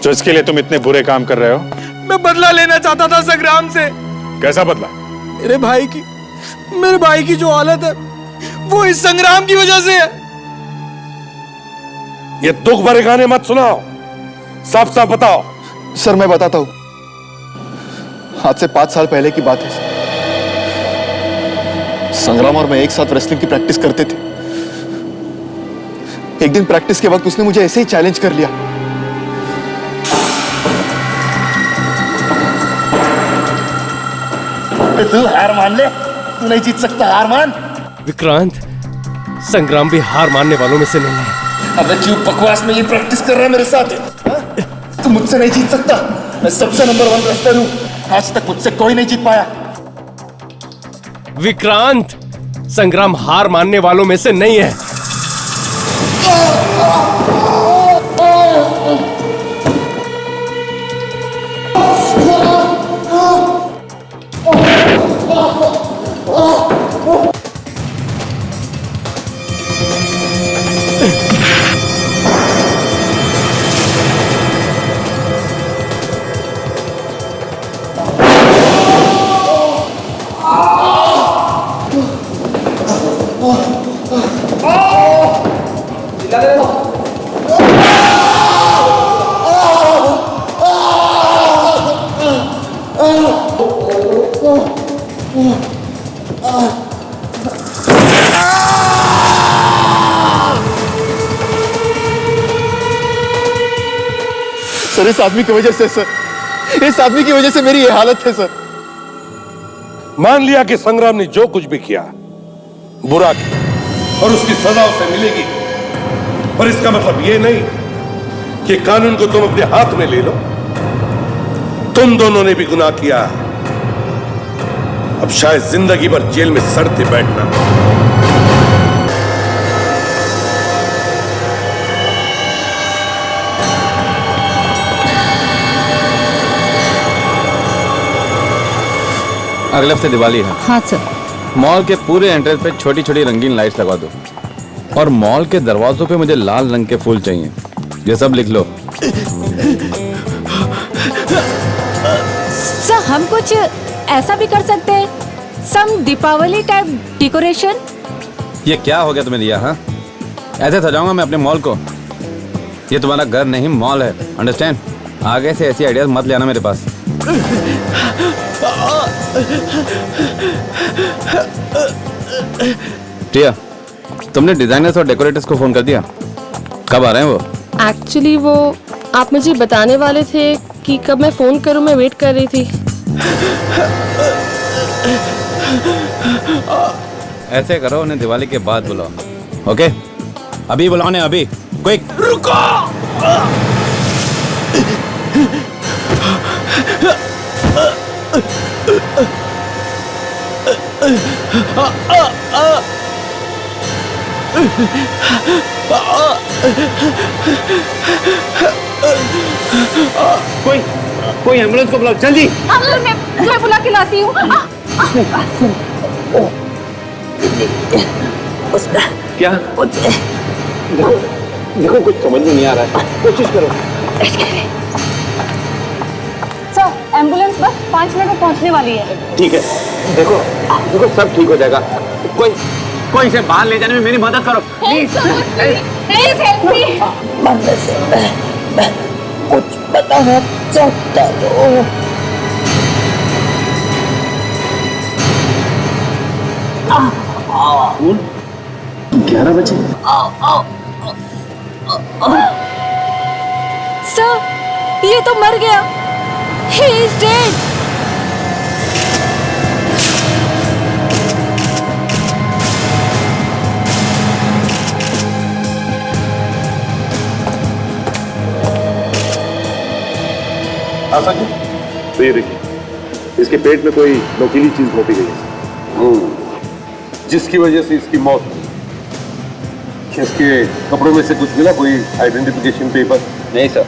जो इसके लिए तुम इतने बुरे काम कर रहे हो? मैं बदला लेना चाहता था संग्राम से। कैसा बदला? मेरे भाई की जो हालत है वो इस संग्राम की वजह से है। ये दुख भरे गाने मत सुनाओ, साफ साफ बताओ। सर, मैं बताता हूं। आज से 5 साल पहले की बात है। संग्राम और मैं एक साथ रेसलिंग की प्रैक्टिस करते थे। एक दिन प्रैक्टिस के वक्त उसने मुझे ऐसे ही चैलेंज कर लिया। तू हार मान ले, तू नहीं जीत सकता, हार मान। विक्रांत, संग्राम भी हार मानने वालों में से नहीं है। अबे क्यों बकवास में ये प्रैक्टिस कर रहा है मेरे साथ? तू मुझसे नहीं जीत सकता, मैं सबसे नंबर 1 रेसलर हूं। आज तक मुझसे कोई नहीं जीत पाया। विक्रांत, संग्राम हार मानने वालों में से नहीं है। सर, इस आदमी की वजह से, सर, इस आदमी की वजह से मेरी ये हालत है। सर, मान लिया कि संग्राम ने जो कुछ भी किया बुरा किया और उसकी सजा उसे मिलेगी, पर इसका मतलब यह नहीं कि कानून को तुम अपने हाथ में ले लो। तुम दोनों ने भी गुनाह किया, अब शायद जिंदगी भर जेल में सड़ते बैठना। अगले हफ्ते दिवाली है। हाँ सर। मॉल के पूरे एंट्रेंस पे छोटी छोटी रंगीन लाइट्स लगा दो और मॉल के दरवाजों पे मुझे लाल रंग के फूल चाहिए। ये सब लिख लो। सर हम कुछ ऐसा भी कर सकते हैं, सम दीपावली टाइप डेकोरेशन। ये क्या हो गया तुम्हें दिया? हाँ, ऐसे सजाऊंगा मैं अपने मॉल को? ये तुम्हारा घर नहीं मॉल है, अंडरस्टैंड? आगे से ऐसी आइडियाज मत ले आना मेरे पास। टिया, तुमने डिजाइनर्स और डेकोरेटर्स को फोन कर दिया? कब आ रहे हैं वो? एक्चुअली वो आप मुझे बताने वाले थे कि कब मैं फोन करूं, मैं वेट कर रही थी। ऐसे करो, उन्हें दिवाली के बाद बुलाओ। ओके, अभी बुलाओ ने, अभी। क्विक। रुको। कोई एम्बुलेंस को बुलाओ जल्दी। मैं बुला के लाती हूँ। क्या? देखो कुछ समझ में नहीं आ रहा है, कोशिश करो। सर एम्बुलेंस बस 5 मिनट में पहुंचने वाली है। ठीक है, देखो सब ठीक हो जाएगा। कोई इसे बाहर ले जाने में मेरी मदद करो प्लीज। कुछ बताना चाहता हूँ। 11 बजे। सर ये तो मर गया। He is dead. Asha ji, तो ये देखिए, इसके पेट में कोई नोकीली चीज घोंपी गई है, जिसकी वजह से इसकी मौत हुई। इसके कपड़ों में से कुछ मिला? कोई आइडेंटिफिकेशन पेपर? नहीं सर,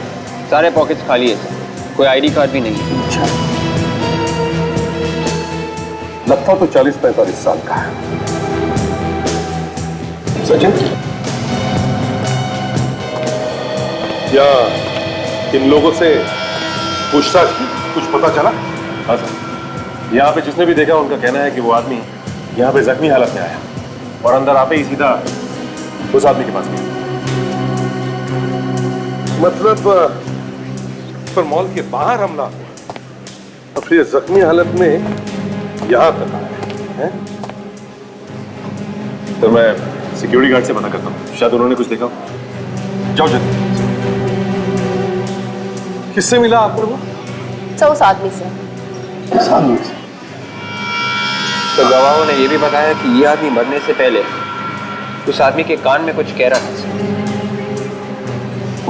सारे पॉकेट्स खाली है सर, कोई आईडी कार्ड भी नहीं है। अच्छा, लगता तो 40-45 साल का है। सचिन, या इन लोगों से पूछताछ की, कुछ पता चला? हाँ सर, यहाँ पे जिसने भी देखा उनका कहना है कि वो आदमी यहाँ पे जख्मी हालत में आया और अंदर आते ही सीधा उस आदमी के पास गया। मतलब पर मॉल के बाहर हमला हुआ और फिर जख्मी हालत में यहाँ तक आया है? तो मैं सिक्योरिटी गार्ड से पता करता हूँ, शायद उन्होंने कुछ देखा। जाओ जल्दी। किससे मिला आपको वो? सर उस आदमी से। उस आदमी से? तो गवाहों ने यह भी बताया कि यह आदमी मरने से पहले उस आदमी के कान में कुछ कह रहा था।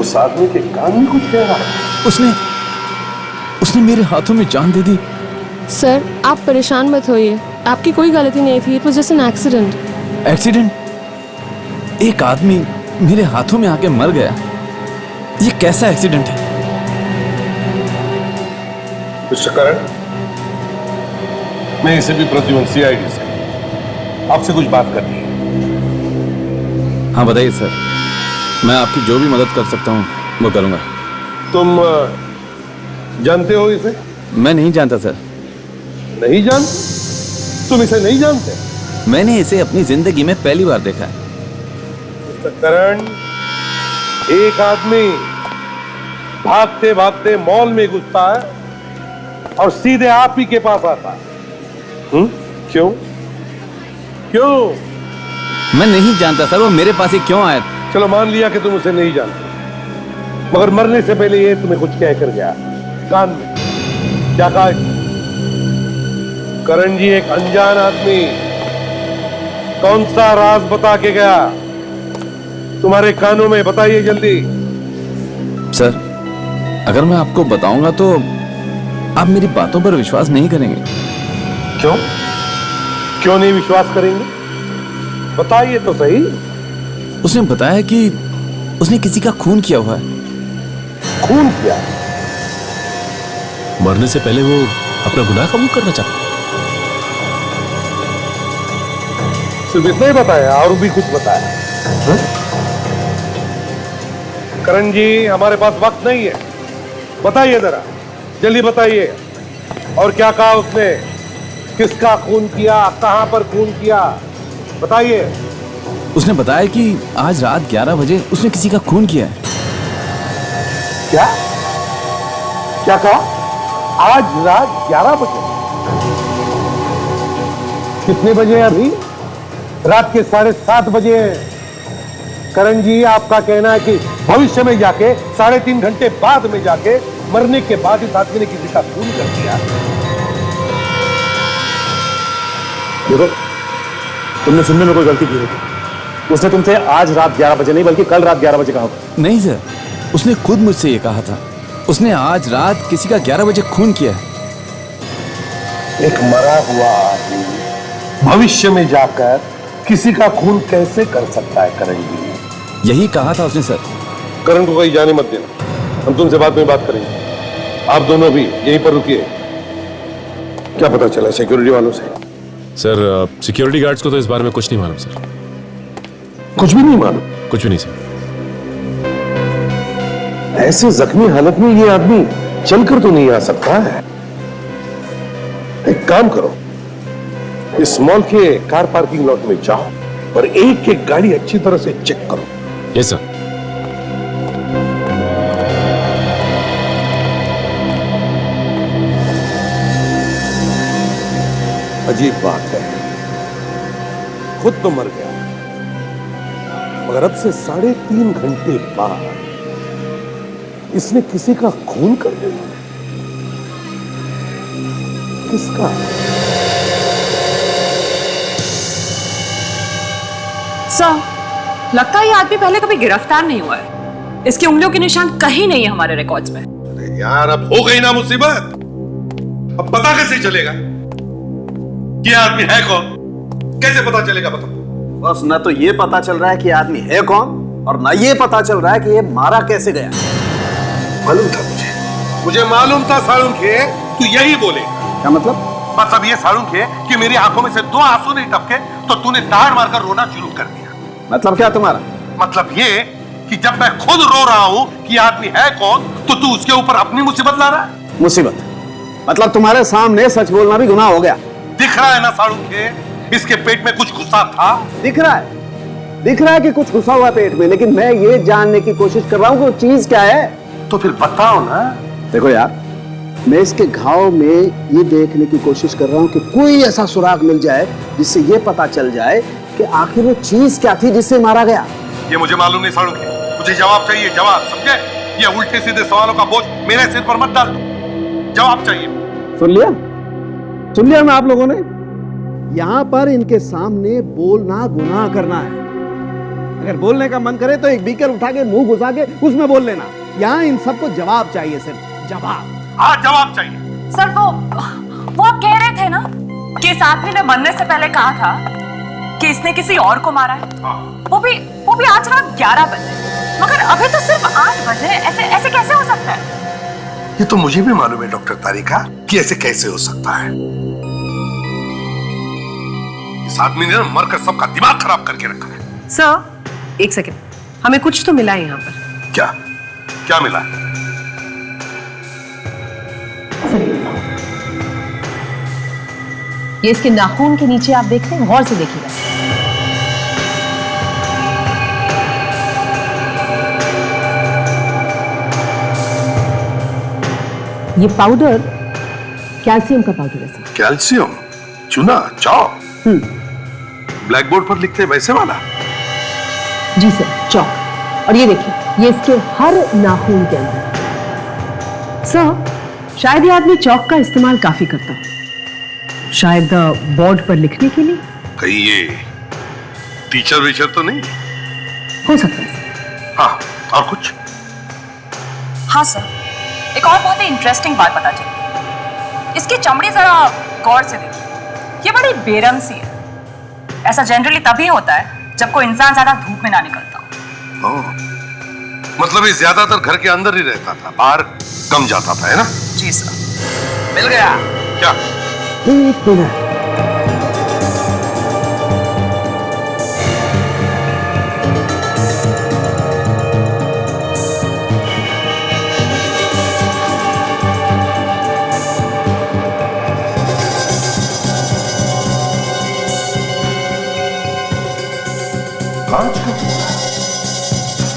उस आदमी के कान में कुछ कह रहा है? उसने मेरे हाथों में जान दे दी। सर आप परेशान मत होइए, आपकी कोई गलती नहीं थी। It was just an accident. Accident? एक आदमी मेरे हाथों में आके मर गया, ये कैसा एक्सीडेंट है? मिस्टर करण, मैं इसे भी प्रद्युमन CID से आपसे कुछ बात करनी है। हाँ बताइए सर, मैं आपकी जो भी मदद कर सकता हूँ वो करूँगा। तुम जानते हो इसे? मैं नहीं जानता सर। नहीं जानते? तुम इसे नहीं जानते? मैंने इसे अपनी जिंदगी में पहली बार देखा है। मिस्टर करण, एक आदमी भागते भागते मॉल में घुसता है और सीधे आप ही के पास आता है। क्यों? क्यों? मैं नहीं जानता सर, वो मेरे पास ही क्यों आया? चलो मान लिया कि तुम उसे नहीं जानते, मगर मरने से पहले ये तुम्हें कुछ कह कर गया कान में। क्या कहा? करण जी, एक अनजान आदमी कौन सा राज बता के गया? तुम्हारे कानों में, बताइए जल्दी। सर, अगर मैं आपको बताऊंगा तो आप मेरी बातों पर विश्वास नहीं करेंगे। क्यों? क्यों नहीं विश्वास करेंगे? बताइए तो सही। उसने बताया कि उसने किसी का खून किया हुआ है। खून किया? मरने से पहले वो अपना गुनाह कबूल करना चाहता। सिर्फ इतना ही बताया और भी कुछ बताया? हा? करण जी, हमारे पास वक्त नहीं है, बताइए जरा, जल्दी बताइए। और क्या कहा उसने? किसका खून किया, कहां पर खून किया, बताइए। उसने बताया कि आज रात 11 बजे उसने किसी का खून किया है। क्या क्या कहा? आज रात 11 बजे? कितने बजे हैं अभी? रात के 7:30 बजे हैं। करण जी, आपका कहना है कि भविष्य में जाके 3.5 घंटे बाद में जाके मरने के बाद इस आदमी ने किसी का खून कर दिया। देखो, तुमने सुनने में कोई गलती की होगी। उसने तुमसे आज रात 11 बजे नहीं बल्कि कल रात 11 बजे कहा होगा। नहीं सर, उसने खुद मुझसे ये कहा था। उसने आज रात किसी का 11 बजे खून किया है। एक मरा हुआ आदमी भविष्य में जाकर किसी का खून कैसे कर सकता है करण जी? यही कहा था उसने सर। करण को कहीं जाने मत देना, हम तुमसे बाद में बात करेंगे। आप दोनों भी यहीं पर रुकिए। क्या पता चला सिक्योरिटी वालों से? सर, सिक्योरिटी गार्ड्स को तो इस बारे में कुछ नहीं मालूम सर। कुछ भी नहीं मालूम? कुछ भी नहीं सर। ऐसे जख्मी हालत में ये आदमी चलकर तो नहीं आ सकता है। एक काम करो, इस मॉल के कार पार्किंग लॉट में जाओ और एक एक गाड़ी अच्छी तरह से चेक करो। Yes sir. अजीब बात है, खुद तो मर गया मगर अब से 3.5 घंटे बाद इसने किसी का खून कर दिया। किसका? सर, लगता है ये आदमी पहले कभी गिरफ्तार नहीं हुआ है। इसकी उंगलियों के निशान कहीं नहीं है हमारे रिकॉर्ड्स में। अरे यार, अब हो गई ना मुसीबत। अब पता कैसे चलेगा ये आदमी है कौन? कैसे पता चलेगा बताओ? बस न तो ये पता चल रहा है कि आदमी है कौन और ना ये पता चल रहा है कि ये मारा कैसे गया। मालूम था मुझे मालूम था साळुंखे, तू यही बोले। क्या मतलब? मतलब ये साळुंखे कि मेरी आंखों में से 2 आंसू नहीं टपके तो तूने दाढ़ मारकर रोना शुरू कर दिया। मतलब क्या तुम्हारा? मतलब ये कि जब मैं खुद रो रहा हूं कि आदमी है कौन तो तू उसके ऊपर अपनी मुसीबत ला रहा है। मुसीबत? मतलब तुम्हारे सामने सच बोलना भी गुनाह हो गया। दिख रहा है ना साळुंखे, इसके पेट में कुछ गुस्सा था। दिख रहा है कि कुछ घुसा हुआ पेट में, लेकिन मैं ये जानने की कोशिश कर रहा हूं कि वो चीज क्या है। तो फिर बताओ ना। देखो यार, मैं इसके घाव में ये देखने की कोशिश कर रहा हूं कि कोई ऐसा सुराग मिल जाए जिससे ये पता चल जाए कि आखिर वो चीज क्या थी जिससे मारा गया। ये मुझे मालूम नहीं साळुंखे, मुझे जवाब चाहिए, जवाब, समझे? ये उल्टे सीधे सवालों का बोझ मेरे सिर पर मत डाल दो, जवाब चाहिए। सुन लिया ना आप लोगों ने? यहां पर इनके सामने बोलना गुनाह करना है। अगर बोलने का मन करे तो एक बीकर उठा के मुंह घुसा के उसमें बोल लेना। यहां इन सबको जवाब चाहिए, सिर्फ जवाब। हाँ, जवाब चाहिए। सर, वो आप कह रहे थे ना कि इस आदमी ने मरने से पहले कहा था कि इसने किसी और को मारा है। वो भी आज रात 11 बजे, मगर अभी तो सिर्फ 8 बजे। ऐसे कैसे हो सकता है? ये तो मुझे भी मालूम है डॉक्टर तारिका कि ऐसे कैसे हो सकता है। इस आदमी ने मरकर सबका दिमाग खराब करके रखा है। सर, एक सेकेंड, हमें कुछ तो मिला है यहाँ पर। क्या मिला? ये इसके नाखून के नीचे आप देखते हैं, गौर से देखिएगा। ये पाउडर कैल्शियम का पाउडर है सर। कैल्शियम? चूना, चौक? ब्लैक बोर्ड पर लिखते वैसे वाला? जी सर, चौक। और ये देखिए, ये इसके हर नाखून के अंदर। सर, शायद ये आदमी चौक का इस्तेमाल काफी करता है, शायद बोर्ड पर लिखने के लिए। कहीं ये टीचर वीचर तो नहीं? हो सकता है। हाँ, और कुछ? हाँ सर, एक और बहुत ही इंटरेस्टिंग बात पता चली। इसकी चमड़ी जरा गौर से देखिए, ये बड़ी बेरंग सी है। ऐसा जनरली तभी होता है जब कोई इंसान ज्यादा धूप में ना निकलता हो। मतलब ये ज्यादातर घर के अंदर ही रहता था, बाहर कम जाता था, है ना? जी सर। मिल गया क्या? एक मिनट।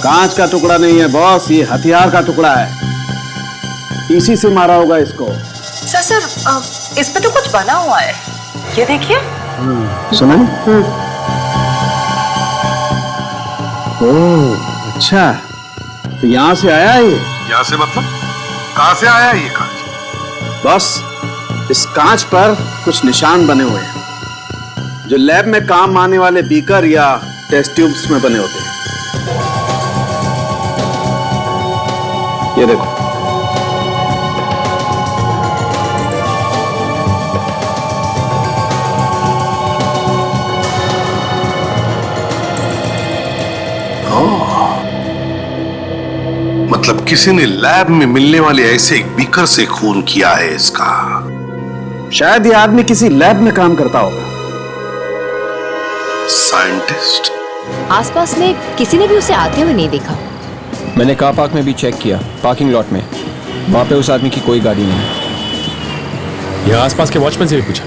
कांच का टुकड़ा नहीं है बॉस, ये हथियार का टुकड़ा है। इसी से मारा होगा इसको। सर इस पे तो कुछ बना हुआ है, ये देखिए। सुना? ओह अच्छा, तो यहां से आया है ये? यहाँ से मतलब कहां से आया ये कांच? बॉस, इस कांच पर कुछ निशान बने हुए हैं जो लैब में काम आने वाले बीकर या टेस्ट ट्यूब्स में बने होते हैं। ये देखो। मतलब किसी ने लैब में मिलने वाले ऐसे एक बीकर से खून किया है इसका। शायद ये आदमी किसी लैब में काम करता होगा। साइंटिस्ट? आसपास में किसी ने भी उसे आते हुए नहीं देखा। मैंने कार पार्क में भी चेक किया, पार्किंग लॉट में, वहां पे उस आदमी की कोई गाड़ी नहीं। यहाँ आसपास के वॉचमैन से भी पूछा,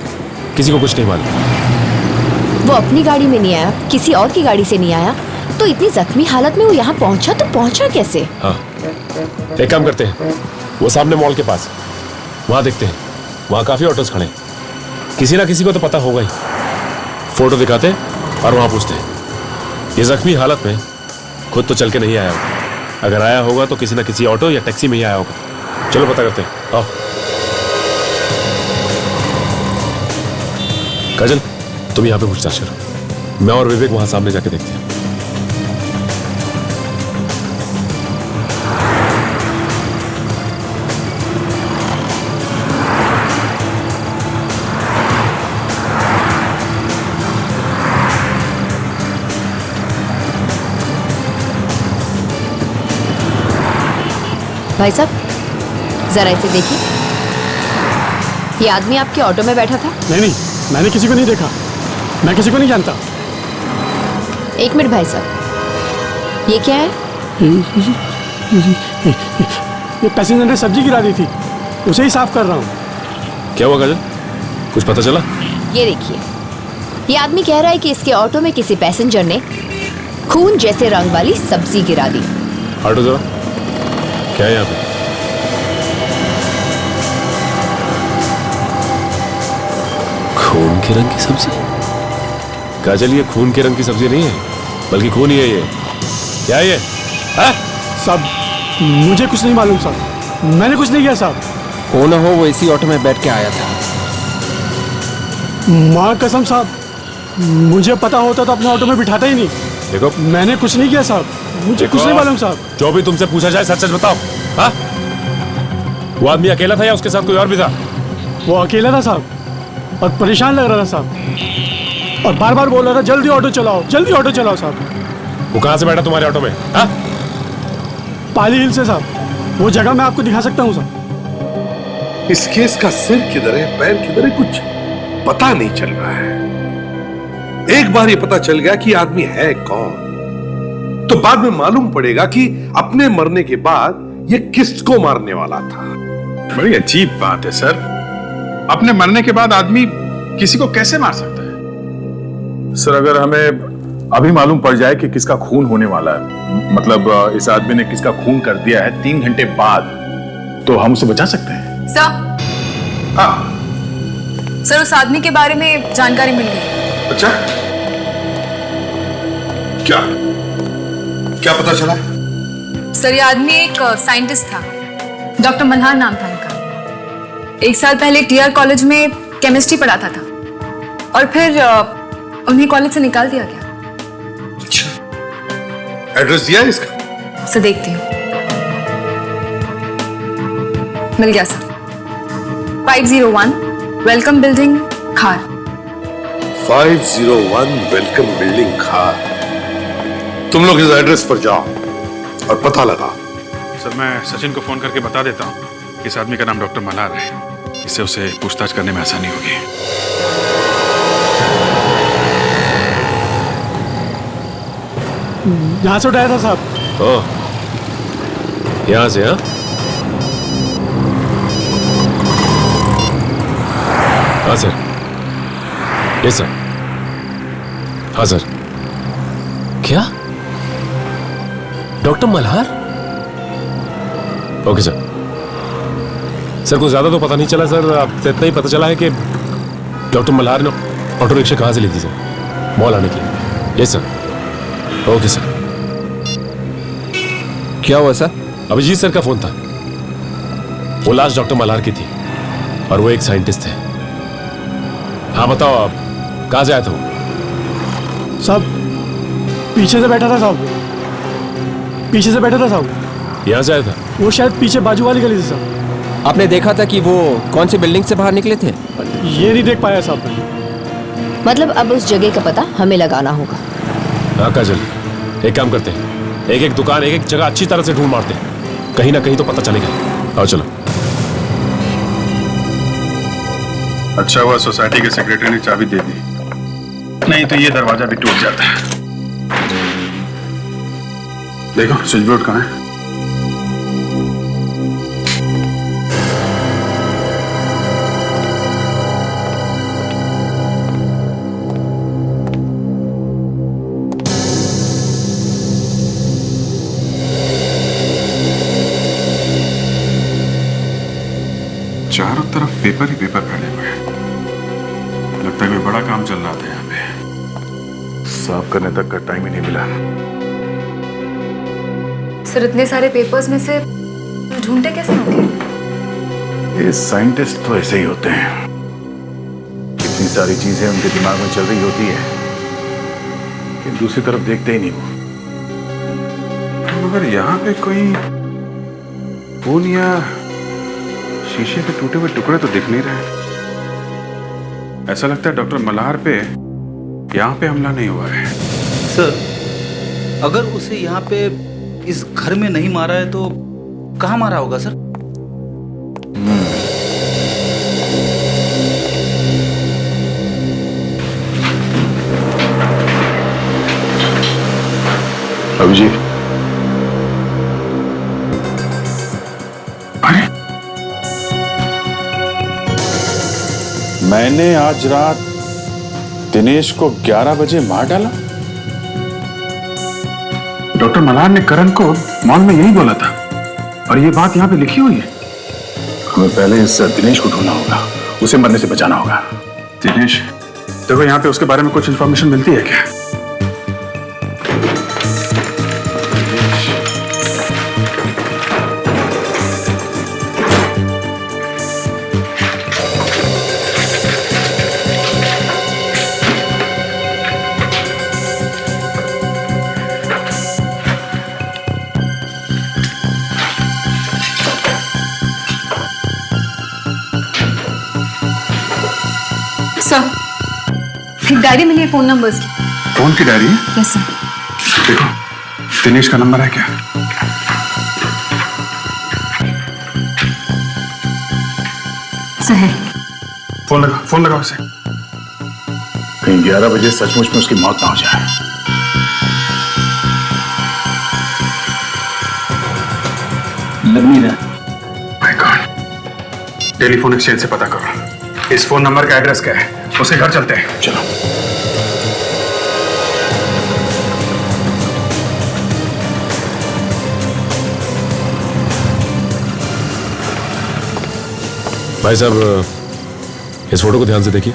किसी को कुछ नहीं मालूम। वो अपनी गाड़ी में नहीं आया, किसी और की गाड़ी से नहीं आया, तो इतनी जख्मी हालत में वो यहाँ पहुंचा तो पहुंचा कैसे? हाँ, एक काम करते हैं, वो सामने मॉल के पास, वहां देखते हैं, वहां काफी ऑटोस खड़े हैं, किसी ना किसी को तो पता होगा ही। फोटो दिखाते और वहां पूछते हैं। ये जख्मी हालत में खुद तो चल के नहीं आया होगा, अगर आया होगा तो किसी ना किसी ऑटो या टैक्सी में ही आया होगा। चलो पता करते हैं, आओ। काजल, तुम यहाँ पे पूछताछ करो, मैं और विवेक वहां सामने जाके देखते हैं। भाई साहब, जरा इसे देखिए। ये आदमी आपके ऑटो में बैठा था? नहीं, मैंने किसी को नहीं देखा, मैं किसी को नहीं जानता। एक मिनट भाई साहब, ये क्या है? ये पैसेंजर ने सब्जी गिरा दी थी, उसे ही साफ कर रहा हूँ। क्या हुआ काजल, कुछ पता चला? ये देखिए, ये आदमी कह रहा है कि इसके ऑटो में किसी पैसेंजर ने खून जैसे रंग वाली सब्जी गिरा दी। हटो जरा, क्या है यहाँ पे? खून के रंग की सब्जी? काजल, ये खून के रंग की सब्जी नहीं है, बल्कि खून ही है ये। क्या है ये? साहब, मुझे कुछ नहीं मालूम साहब, मैंने कुछ नहीं किया साहब। हो ना हो वो इसी ऑटो में बैठ के आया था। माँ कसम साहब, मुझे पता होता तो अपने ऑटो में बिठाता ही नहीं। देखो, मैंने कुछ नहीं किया साहब, मुझे कुछ नहीं मालूम साहब। जो भी तुमसे पूछा जाए सच सच बताओ। हाँ? वो आदमी अकेला था या उसके साथ कोई और भी था? वो अकेला था साहब, और परेशान लग रहा था साहब, और बार बार बोल रहा था जल्दी ऑटो चलाओ, जल्दी ऑटो चलाओ साहब। वो कहाँ से बैठा तुम्हारे ऑटो में? हाँ? पाली हिल से साहब, वो जगह मैं आपको दिखा सकता हूँ साहब। इस केस का सिर किधर है, पैर किधर है, कुछ पता नहीं चल रहा है। एक बार ये पता चल गया कि आदमी है कौन, तो बाद में मालूम पड़ेगा कि अपने मरने के बाद ये किसको मारने वाला था। बड़ी अजीब बात है सर, अपने मरने के बाद आदमी किसी को कैसे मार सकता है? सर, अगर हमें अभी मालूम पड़ जाए कि किसका खून होने वाला है, मतलब इस आदमी ने किसका खून कर दिया है 3 घंटे बाद, तो हम उसे बचा सकते हैं। सर। हाँ सर, उस आदमी के बारे में जानकारी मिल गई। अच्छा, क्या क्या पता चला? सर, ये आदमी एक साइंटिस्ट था, डॉक्टर मल्हार नाम था इनका। 1 साल पहले टीआर कॉलेज में केमिस्ट्री पढ़ाता था और फिर उन्हें कॉलेज से निकाल दिया गया। एड्रेस दिया है इसका? सर देखती हूँ। मिल गया सर। 501 वेलकम बिल्डिंग खार। 501 वेलकम बिल्डिंग खार। तुम लोग इस एड्रेस पर जाओ और पता लगाओ। सर मैं सचिन को फोन करके बता देता हूँ, इस आदमी का नाम डॉक्टर मल्हार है, इससे उसे पूछताछ करने में आसानी होगी। यहाँ से उठाया था साहब। ओह, यहाँ से? हाँ सर। Yes sir. हाँ सर। क्या doctor Malhar? Okay sir. Sir कुछ ज्यादा तो पता नहीं चला सर, आपसे इतना ही पता चला है कि डॉक्टर मल्हार ने ऑटो रिक्शा कहाँ से ली थी सर मॉल आने के लिए। Yes sir. Okay sir. क्या हुआ सर? अभिजीत सर का फोन था। वो लाश डॉक्टर मल्हार की थी और वो एक साइंटिस्ट थे। हाँ बताओ, आप कहाँ से आए थे? वो साहब पीछे से बैठा था साहब, पीछे से बैठा था साहब। यहाँ से आया था? वो शायद पीछे बाजू वाली गली से साहब। आपने देखा था कि वो कौन सी बिल्डिंग से बाहर निकले थे? ये नहीं देख पाया साहब। मतलब अब उस जगह का पता हमें लगाना होगा। हाँ काजल, एक काम करते हैं, एक एक दुकान, एक एक जगह अच्छी तरह से ढूंढ मारते हैं, कहीं ना कहीं तो पता चलेगा। आओ चलो। अच्छा हुआ सोसाइटी के सेक्रेटरी ने चाबी दे दी, नहीं तो ये दरवाजा भी टूट जाता। देखो स्विच बोर्ड कहाँ है? चारों तरफ पेपर ही पेपर फैले हुए हैं। लगता है कोई बड़ा काम चल रहा था यहाँ पे। साफ करने तक का टाइम ही नहीं मिला। सर इतने सारे पेपर्स में से ढूंढते कैसे होंगे? ये साइंटिस्ट तो ऐसे ही होते हैं, कितनी सारी चीजें उनके दिमाग में चल रही होती है कि दूसरी तरफ देखते ही नहीं वो। मगर यहाँ पे कोई खून या शीशे के टूटे हुए टुकड़े तो दिख नहीं रहे। ऐसा लगता है डॉक्टर मल्हार पे यहाँ पे हमला नहीं हुआ है। सर अगर उसे यहाँ पे इस घर में नहीं मारा है तो कहाँ मारा होगा सर? अभिजीत, मैंने आज रात दिनेश को 11 बजे मार डाला। डॉक्टर मल्हार ने करण को मॉल में यही बोला था और ये बात यहाँ पे लिखी हुई है। हमें पहले इस दिनेश को ढूंढना होगा, उसे मरने से बचाना होगा। दिनेश, देखो यहाँ पे उसके बारे में कुछ इंफॉर्मेशन मिलती है क्या? सर एक डायरी मिली है फोन नंबर्स की। कौन की डायरी है? Yes sir. देखो दिनेश का नंबर है क्या? सर है। फोन लगाओ उसे। कहीं 11 बजे सचमुच में उसकी मौत ना हो जाए। लग नहीं रहा। माय गॉड, टेलीफोन एक्सचेंज से पता करो इस फोन नंबर का एड्रेस क्या है, उसके घर चलते हैं। चलो। भाई साहब इस फोटो को ध्यान से देखिए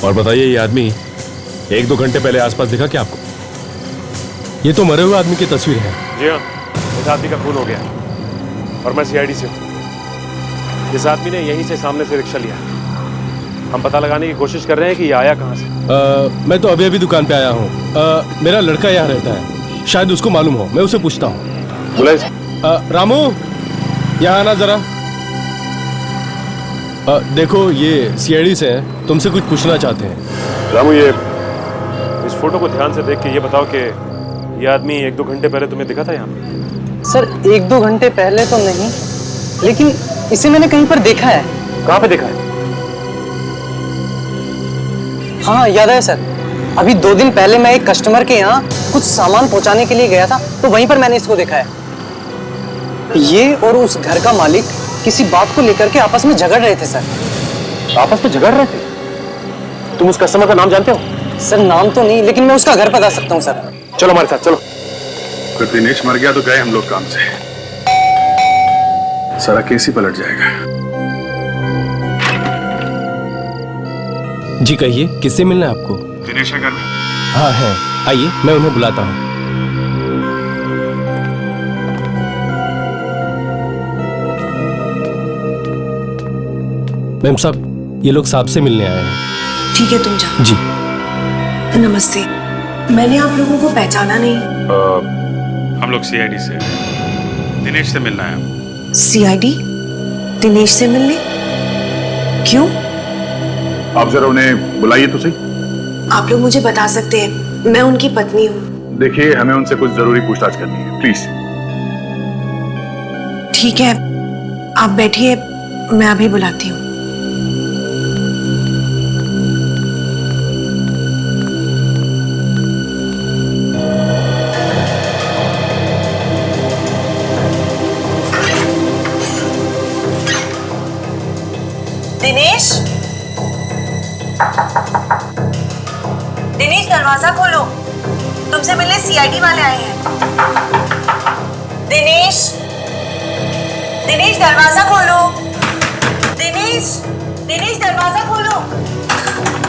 और बताइए, ये आदमी 1-2 घंटे पहले आसपास दिखा क्या आपको? ये तो मरे हुए आदमी की तस्वीर है। जी हाँ, इस आदमी का खून हो गया और मैं सीआईडी से हूँ। इस आदमी ने यहीं से सामने से रिक्शा लिया। हम पता लगाने की कोशिश कर रहे हैं कि ये आया कहाँ से। मैं तो अभी दुकान पे आया हूँ। मेरा लड़का यहाँ रहता है। शायद उसको मालूम हो, मैं उसे पूछता हूँ। बुलाइए। रामू, यहाँ आना जरा। देखो ये सीआईडी से हैं, तुमसे कुछ पूछना चाहते हैं। रामू, ये इस फोटो को ध्यान से देख के ये बताओ कि ये आदमी 1-2 घंटे पहले तुम्हें दिखा था यहाँ पे? सर 1-2 घंटे पहले तो नहीं, लेकिन इसे मैंने कहीं पर देखा है। कहाँ पे देखा है? हाँ याद है सर, अभी 2 दिन पहले मैं एक कस्टमर के यहाँ कुछ सामान पहुंचाने के लिए गया था, तो वहीं पर मैंने इसको देखा है। ये और उस घर का मालिक किसी बात को लेकर के आपस में झगड़ रहे थे सर। आपस में झगड़ रहे थे? तुम उस कस्टमर का नाम जानते हो? सर नाम तो नहीं, लेकिन मैं उसका घर बता सकता हूँ सर। चलो हमारे साथ चलो। फिर दिनेश मर गया तो गए हम लोग काम से, सारा केस ही पलट जाएगा। जी कहिए, किससे मिलना है आपको? दिनेश है घर में? हाँ है, आइए मैं उन्हें बुलाता हूँ। मैम साहब, ये लोग साहब से मिलने आए हैं। ठीक है, तुम जाओ। जी। नमस्ते, मैंने आप लोगों को पहचाना नहीं। हम लोग सीआईडी से, दिनेश से मिलना है। सीआईडी? दिनेश से मिलने? क्यों? आप जरा उन्हें बुलाइए तो सही। आप लोग मुझे बता सकते हैं, मैं उनकी पत्नी हूँ। देखिए, हमें उनसे कुछ जरूरी पूछताछ करनी है, प्लीज। ठीक है, आप बैठिए, मैं अभी बुलाती हूँ। दिनेश, दिनेश दरवाजा खोलो, तुमसे मिलने सीआईडी वाले आए हैं। दिनेश, दिनेश दरवाजा खोलो। दिनेश, दिनेश दरवाजा खोलो।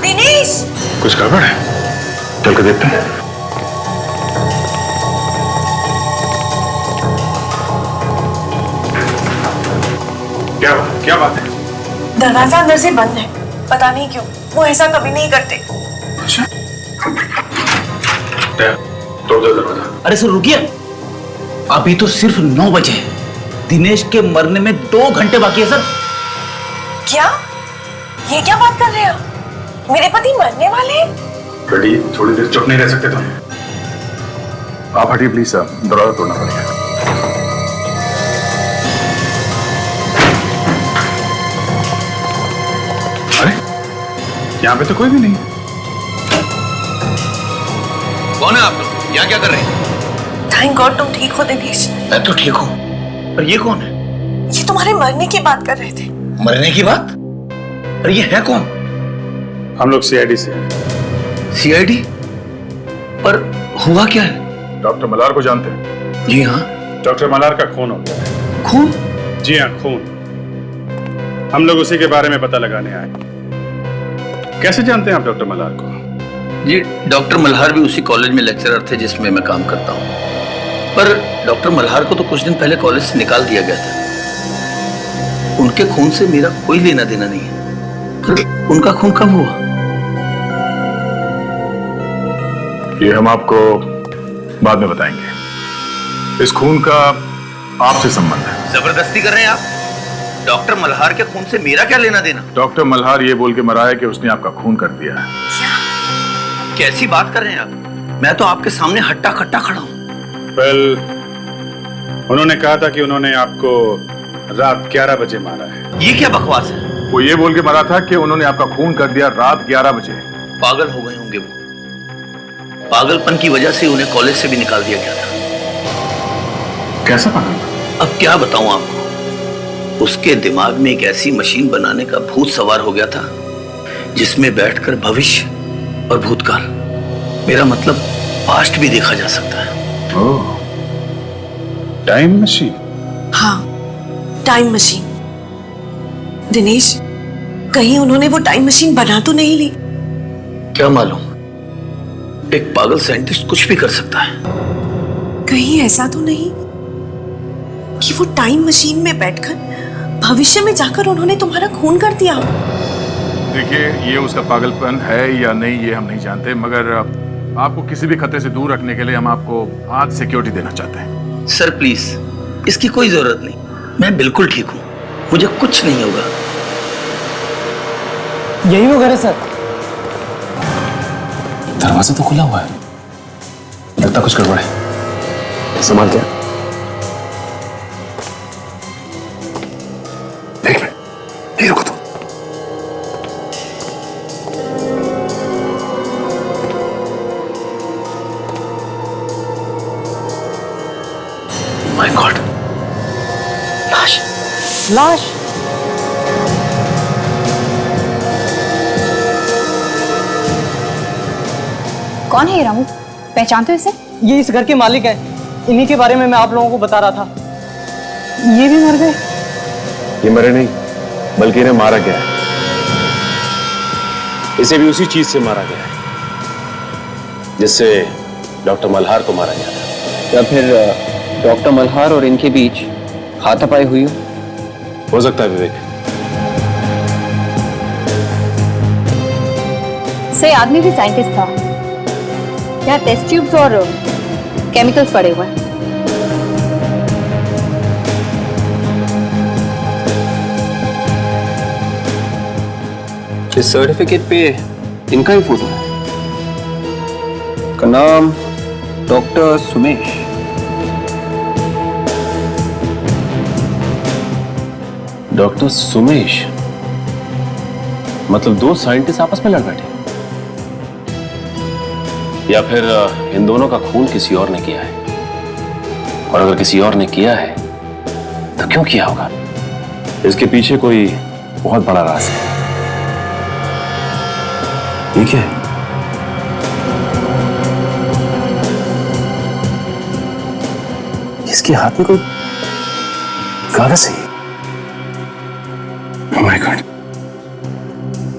दिनेश। कुछ गड़बड़ है, चल के देखते हैं। क्या बात है? दरवाजा अंदर से बंद है, पता नहीं क्यों, वो ऐसा कभी नहीं करते। अच्छा, तोड़ दो दरवाजा। अरे सर रुकिए, अभी तो सिर्फ 9 बजे हैं। दिनेश के मरने में 2 घंटे बाकी है सर। क्या? ये क्या बात कर रहे हो? मेरे पति मरने वाले हैं? बेटी, थोड़ी देर चुप नहीं रह सकते तुम? आप हटिए प्लीज, सर दरवाजा तोड़ना पड़ेगा। यहाँ पे तो कोई भी नहीं। कौन है आप लोग? यहाँ क्या कर रहे हैं? थैंक गॉड तुम ठीक हो दिनेश। मैं तो ठीक हूँ, पर ये कौन है? ये तुम्हारे मरने की बात कर रहे थे। मरने की बात? पर ये है कौन? हम लोग सीआईडी से। सीआईडी? पर हुआ क्या है? डॉक्टर मल्हार को जानते हैं? जी हाँ। डॉक्टर मल्हार का खून हो गया है। खून? जी हाँ, खून। हम लोग उसी के बारे में पता लगाने आए। कैसे जानते हैं आप डॉक्टर मल्हार को? जी, डॉक्टर मल्हार भी उसी कॉलेज में लेक्चरर थे जिसमें मैं काम करता हूँ। पर डॉक्टर मल्हार को तो कुछ दिन पहले कॉलेज से निकाल दिया गया था। उनके खून से मेरा कोई लेना देना नहीं है। पर उनका खून कब हुआ? ये हम आपको बाद में बताएंगे। इस खून का आपसे संबंध है। जबरदस्ती कर रहे हैं आप? डॉक्टर मल्हार के खून से मेरा क्या लेना देना? डॉक्टर मल्हार ये बोल के मरा है कि उसने आपका खून कर दिया है। कैसी बात कर रहे हैं आप? मैं तो आपके सामने हट्टा खट्टा खड़ा हूँ। वेल, उन्होंने कहा था कि उन्होंने आपको रात 11 बजे मारा है। ये क्या बकवास है? वो ये बोल के मरा था कि उन्होंने आपका खून कर दिया रात 11 बजे। पागल हो गए होंगे वो। पागलपन की वजह से उन्हें कॉलेज से भी निकाल दिया गया था। कैसा पागल? अब क्या बताऊं आपको, उसके दिमाग में एक ऐसी मशीन बनाने का भूत सवार हो गया था जिसमें बैठकर भविष्य और भूतकाल, मेरा मतलब पास्ट भी देखा जा सकता है। ओह, टाइम मशीन? हाँ, टाइम मशीन। दिनेश, कहीं उन्होंने वो टाइम मशीन बना तो नहीं ली? क्या मालूम, एक पागल साइंटिस्ट कुछ भी कर सकता है। कहीं ऐसा तो नहीं कि वो टाइम मशीन में बैठकर भविष्य में जाकर उन्होंने तुम्हारा खून कर दिया? देखिए, ये उसका पागलपन है या नहीं ये हम नहीं जानते, मगर आपको किसी भी खतरे से दूर रखने के लिए हम आपको आज सिक्योरिटी देना चाहते हैं। सर प्लीज, इसकी कोई जरूरत नहीं, मैं बिल्कुल ठीक हूँ, मुझे कुछ नहीं होगा। यही वो घर है सर। दरवाजा तो खुला हुआ है, लगता कुछ गड़बड़ है। संभाल के। एक मिनट, नहीं रुको तुम। माय गॉड, लाश, लाश। कौन है ये रामू? पहचानते हो इसे? ये इस घर के मालिक है, इन्हीं के बारे में मैं आप लोगों को बता रहा था। ये भी मर गए? ये मरे नहीं, बल्कि इन्हें मारा गया है। इसे भी उसी चीज से मारा गया है जिससे डॉक्टर मल्हार को मारा गया था। या फिर डॉक्टर मल्हार और इनके बीच हाथापाई हुई हो सकता है विवेक। से आदमी भी साइंटिस्ट था। यहाँ टेस्ट ट्यूब्स और केमिकल्स पड़े हुए हैं। इस सर्टिफिकेट पे इनका ही फोटो है, का नाम डॉक्टर सुमेश। डॉक्टर सुमेश, मतलब दो साइंटिस्ट आपस में लड़ बैठे, या फिर इन दोनों का खून किसी और ने किया है? और अगर किसी और ने किया है तो क्यों किया होगा? इसके पीछे कोई बहुत बड़ा राज है। ये क्या है? इसके हाथ में कोई कागज है। Oh my God,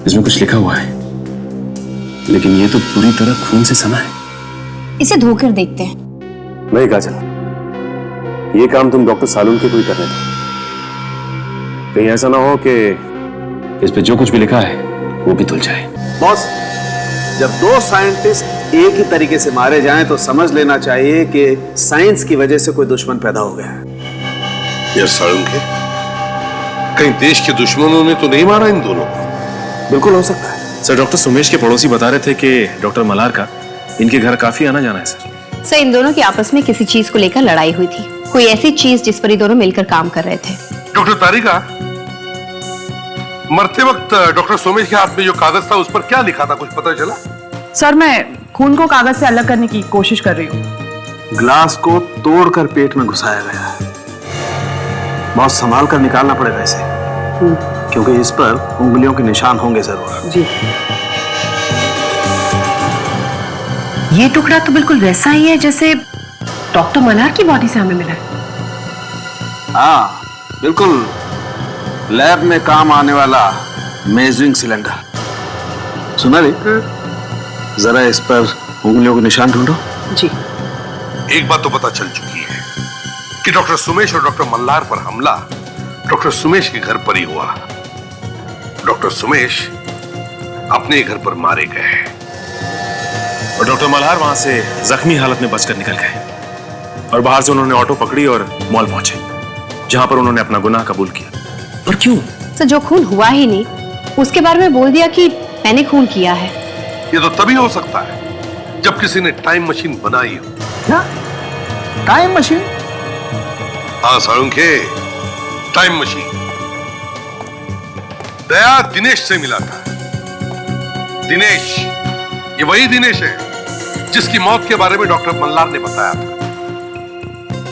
इसमें कुछ लिखा हुआ है, लेकिन ये तो पूरी तरह खून से सना है। इसे धोकर देखते हैं। नहीं काजल, ये काम तुम डॉक्टर सालून के कोई करने दो। कहीं ऐसा ना हो कि इस पे जो कुछ भी लिखा है वो भी धुल जाए। बॉस, जब दो साइंटिस्ट एक ही तरीके से मारे जाएं तो समझ लेना चाहिए कि साइंस की वजह से कोई दुश्मन पैदा हो गया है। यार सालून के कहीं देश के दुश्मनों ने तो नहीं मारा इन दोनों को? बिल्कुल हो सकता है सर। डॉक्टर सुमेश के पड़ोसी बता रहे थे कि डॉक्टर मल्हार का इनके घर काफी आना जाना है सर। सर, इन दोनों की आपस में किसी चीज को लेकर लड़ाई हुई थी, कोई ऐसी चीज जिस पर ये दोनों मिलकर काम कर रहे थे। डॉक्टर तारिका, मरते वक्त डॉक्टर सोमेश के हाथ में जो कागज था उस पर क्या लिखा था, कुछ पता चला? सर, मैं खून को कागज से अलग करने की कोशिश कर रही हूँ। ग्लास को तोड़कर पेट में घुसाया गया है। बहुत संभाल कर निकालना पड़ेगा इसे, क्योंकि इस पर उंगलियों के निशान होंगे जरूर। जी। ये टुकड़ा तो बिल्कुल वैसा ही है जैसे डॉक्टर मल्हार की बॉडी से हमें मिला है। हाँ, बिल्कुल लैब में काम आने वाला मेजरिंग सिलेंडर। सुना नहीं? जरा इस पर उंगलियों के निशान ढूंढो। जी। एक बात तो पता चल चुकी है कि डॉक्टर सुमेश और डॉक्टर मल्हार पर हमला डॉक्टर सुमेश के घर पर ही हुआ। डॉक्टर सुमेश अपने घर पर मारे गए और डॉक्टर मल्हार वहां से जख्मी हालत में बचकर निकल गए और बाहर से उन्होंने ऑटो पकड़ी और मॉल पहुंचे, जहां पर उन्होंने अपना गुनाह कबूल किया। और क्यों? सर, जो खून हुआ ही नहीं उसके बारे में बोल दिया कि मैंने खून किया है। ये तो तभी हो सकता है जब किसी ने टाइम मशीन बनाई हो। क्या टाइम मशीन? हाँ साळुंखे, टाइम मशीन। दया दिनेश से मिला था। दिनेश, ये वही दिनेश है जिसकी मौत के बारे में डॉक्टर मल्हार ने बताया था।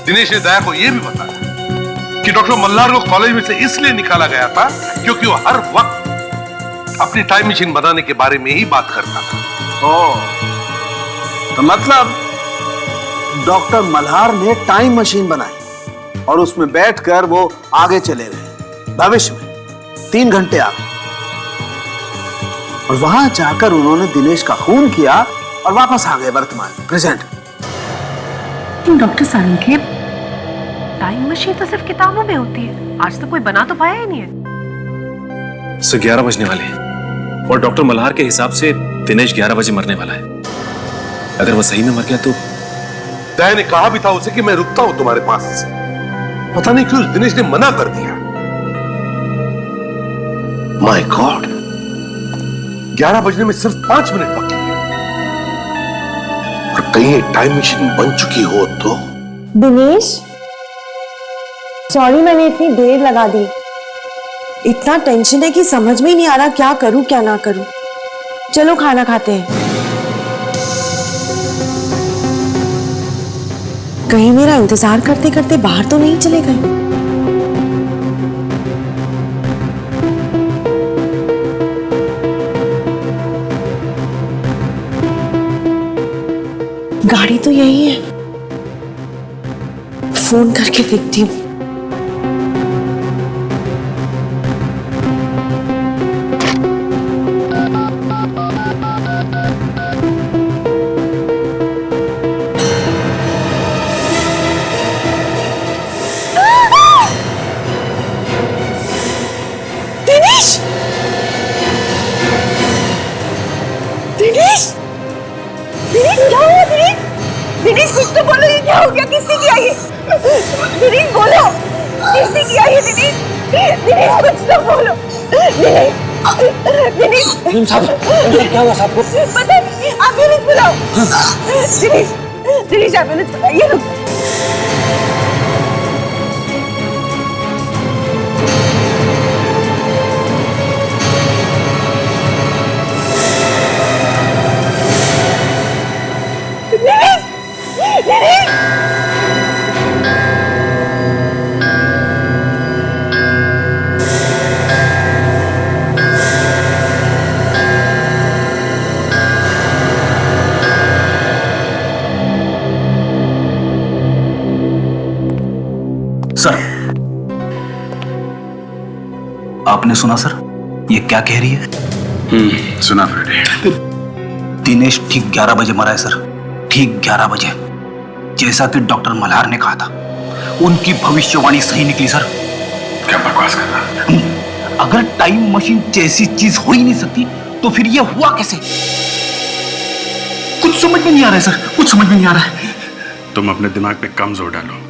दिनेश ने दया को यह भी बताया कि डॉक्टर मल्हार को कॉलेज में से इसलिए निकाला गया था क्योंकि वो हर वक्त अपनी टाइम मशीन बनाने के बारे में ही बात करता था। तो मतलब डॉक्टर मल्हार ने टाइम मशीन बनाई और उसमें बैठकर वो आगे चले गए भविष्य में 3 घंटे आगे, और वहां जाकर उन्होंने दिनेश का खून किया और वापस आ गए वर्तमान present. Doctor Salunkhe, time machine तो सिर्फ किताबों में होती है, आज तक कोई बना तो पाया ही नहीं है। सो 11 बजने वाले हैं और डॉक्टर मल्हार के हिसाब से दिनेश 11 बजे मरने वाला है। अगर वो सही में मर गया तो? तय ने कहा भी था उसे कि मैं रुकता हूं तुम्हारे पास से। पता नहीं क्यों दिनेश ने मना कर दिया। माय गॉड, 11 बजने में सिर्फ 5 मिनट बाकी है। और कहीं ये टाइम मशीन बन चुकी हो तो? दिनेश, सॉरी मैंने इतनी देर लगा दी। इतना टेंशन है कि समझ में ही नहीं आ रहा क्या करूं क्या ना करूं। चलो खाना खाते हैं। कहीं मेरा इंतजार करते करते बाहर तो नहीं चले गए? गाड़ी तो यही है, फोन करके देखती हूँ। दिनेश! दिनेश! दिनेश क्या हुआ दिनेश? दिनेश कुछ तो बोलो, ये क्या हो गया? किसने किया ये? दिनेश बोलो, किसने किया ये? दिनेश, दिनेश कुछ तो बोलो। दिनेश साहब, क्या हुआ साहब को? पता नहीं, एम्बुलेंस बुलाओ। दिनेश, दिनेश एम्बुलेंस बुलाइए। रुक। सर, आपने सुना सर? ये क्या कह रही है? सुना फ्रेडी। दिनेश ठीक 11 बजे मरा है सर, ठीक 11 बजे, जैसा कि डॉक्टर मल्हार ने कहा था। उनकी भविष्यवाणी सही निकली सर। क्या बकवास कर रहा? अगर टाइम मशीन जैसी चीज हो ही नहीं सकती तो फिर ये हुआ कैसे? कुछ समझ में नहीं आ रहा है सर, कुछ समझ में नहीं आ रहा है। तुम अपने दिमाग पे कम जोर डालो,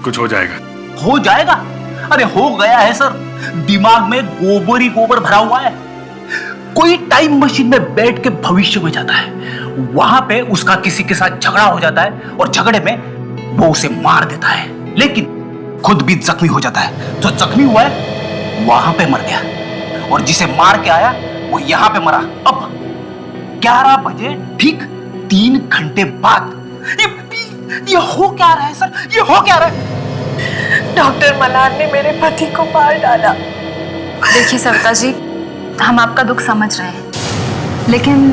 कुछ हो जाएगा। हो जाएगा? अरे हो गया है सर, दिमाग में गोबर ही गोबर भरा हुआ है। कोई टाइम मशीन में बैठ के भविष्य में जाता है, वहां पे उसका किसी के साथ झगड़ा हो जाता है और झगड़े में वो उसे मार देता है, लेकिन खुद भी जख्मी हो जाता है। जो जख्मी हुआ है वहां पे मर गया, और जिसे मार के आया वो यहां पे मरा। अब 11 बजे ठीक 3 घंटे बाद ये हो क्या रहा है सर? ये हो क्या रहा है? डॉक्टर मल्हार ने मेरे पति को मार डाला। देखिए सविता जी, हम आपका दुख समझ रहे हैं, लेकिन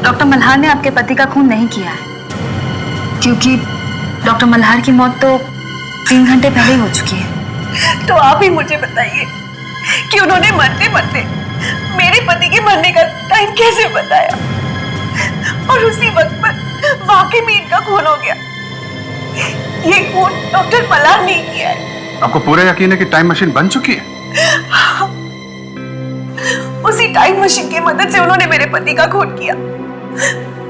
डॉक्टर मल्हार ने आपके पति का खून नहीं किया है, क्योंकि डॉक्टर मल्हार की मौत तो 3 घंटे पहले ही हो चुकी है। तो आप ही मुझे बताइए कि उन्होंने मरते मरते मेरे पति के मरने का टाइम कैसे बताया, और उसी वक्त पर वाकई में इनका खून हो गया। ये खून डॉक्टर मल्हार ने किया है। आपको पूरा यकीन है कि टाइम मशीन बन चुकी है? उसी टाइम मशीन की मदद से उन्होंने मेरे पति का खून किया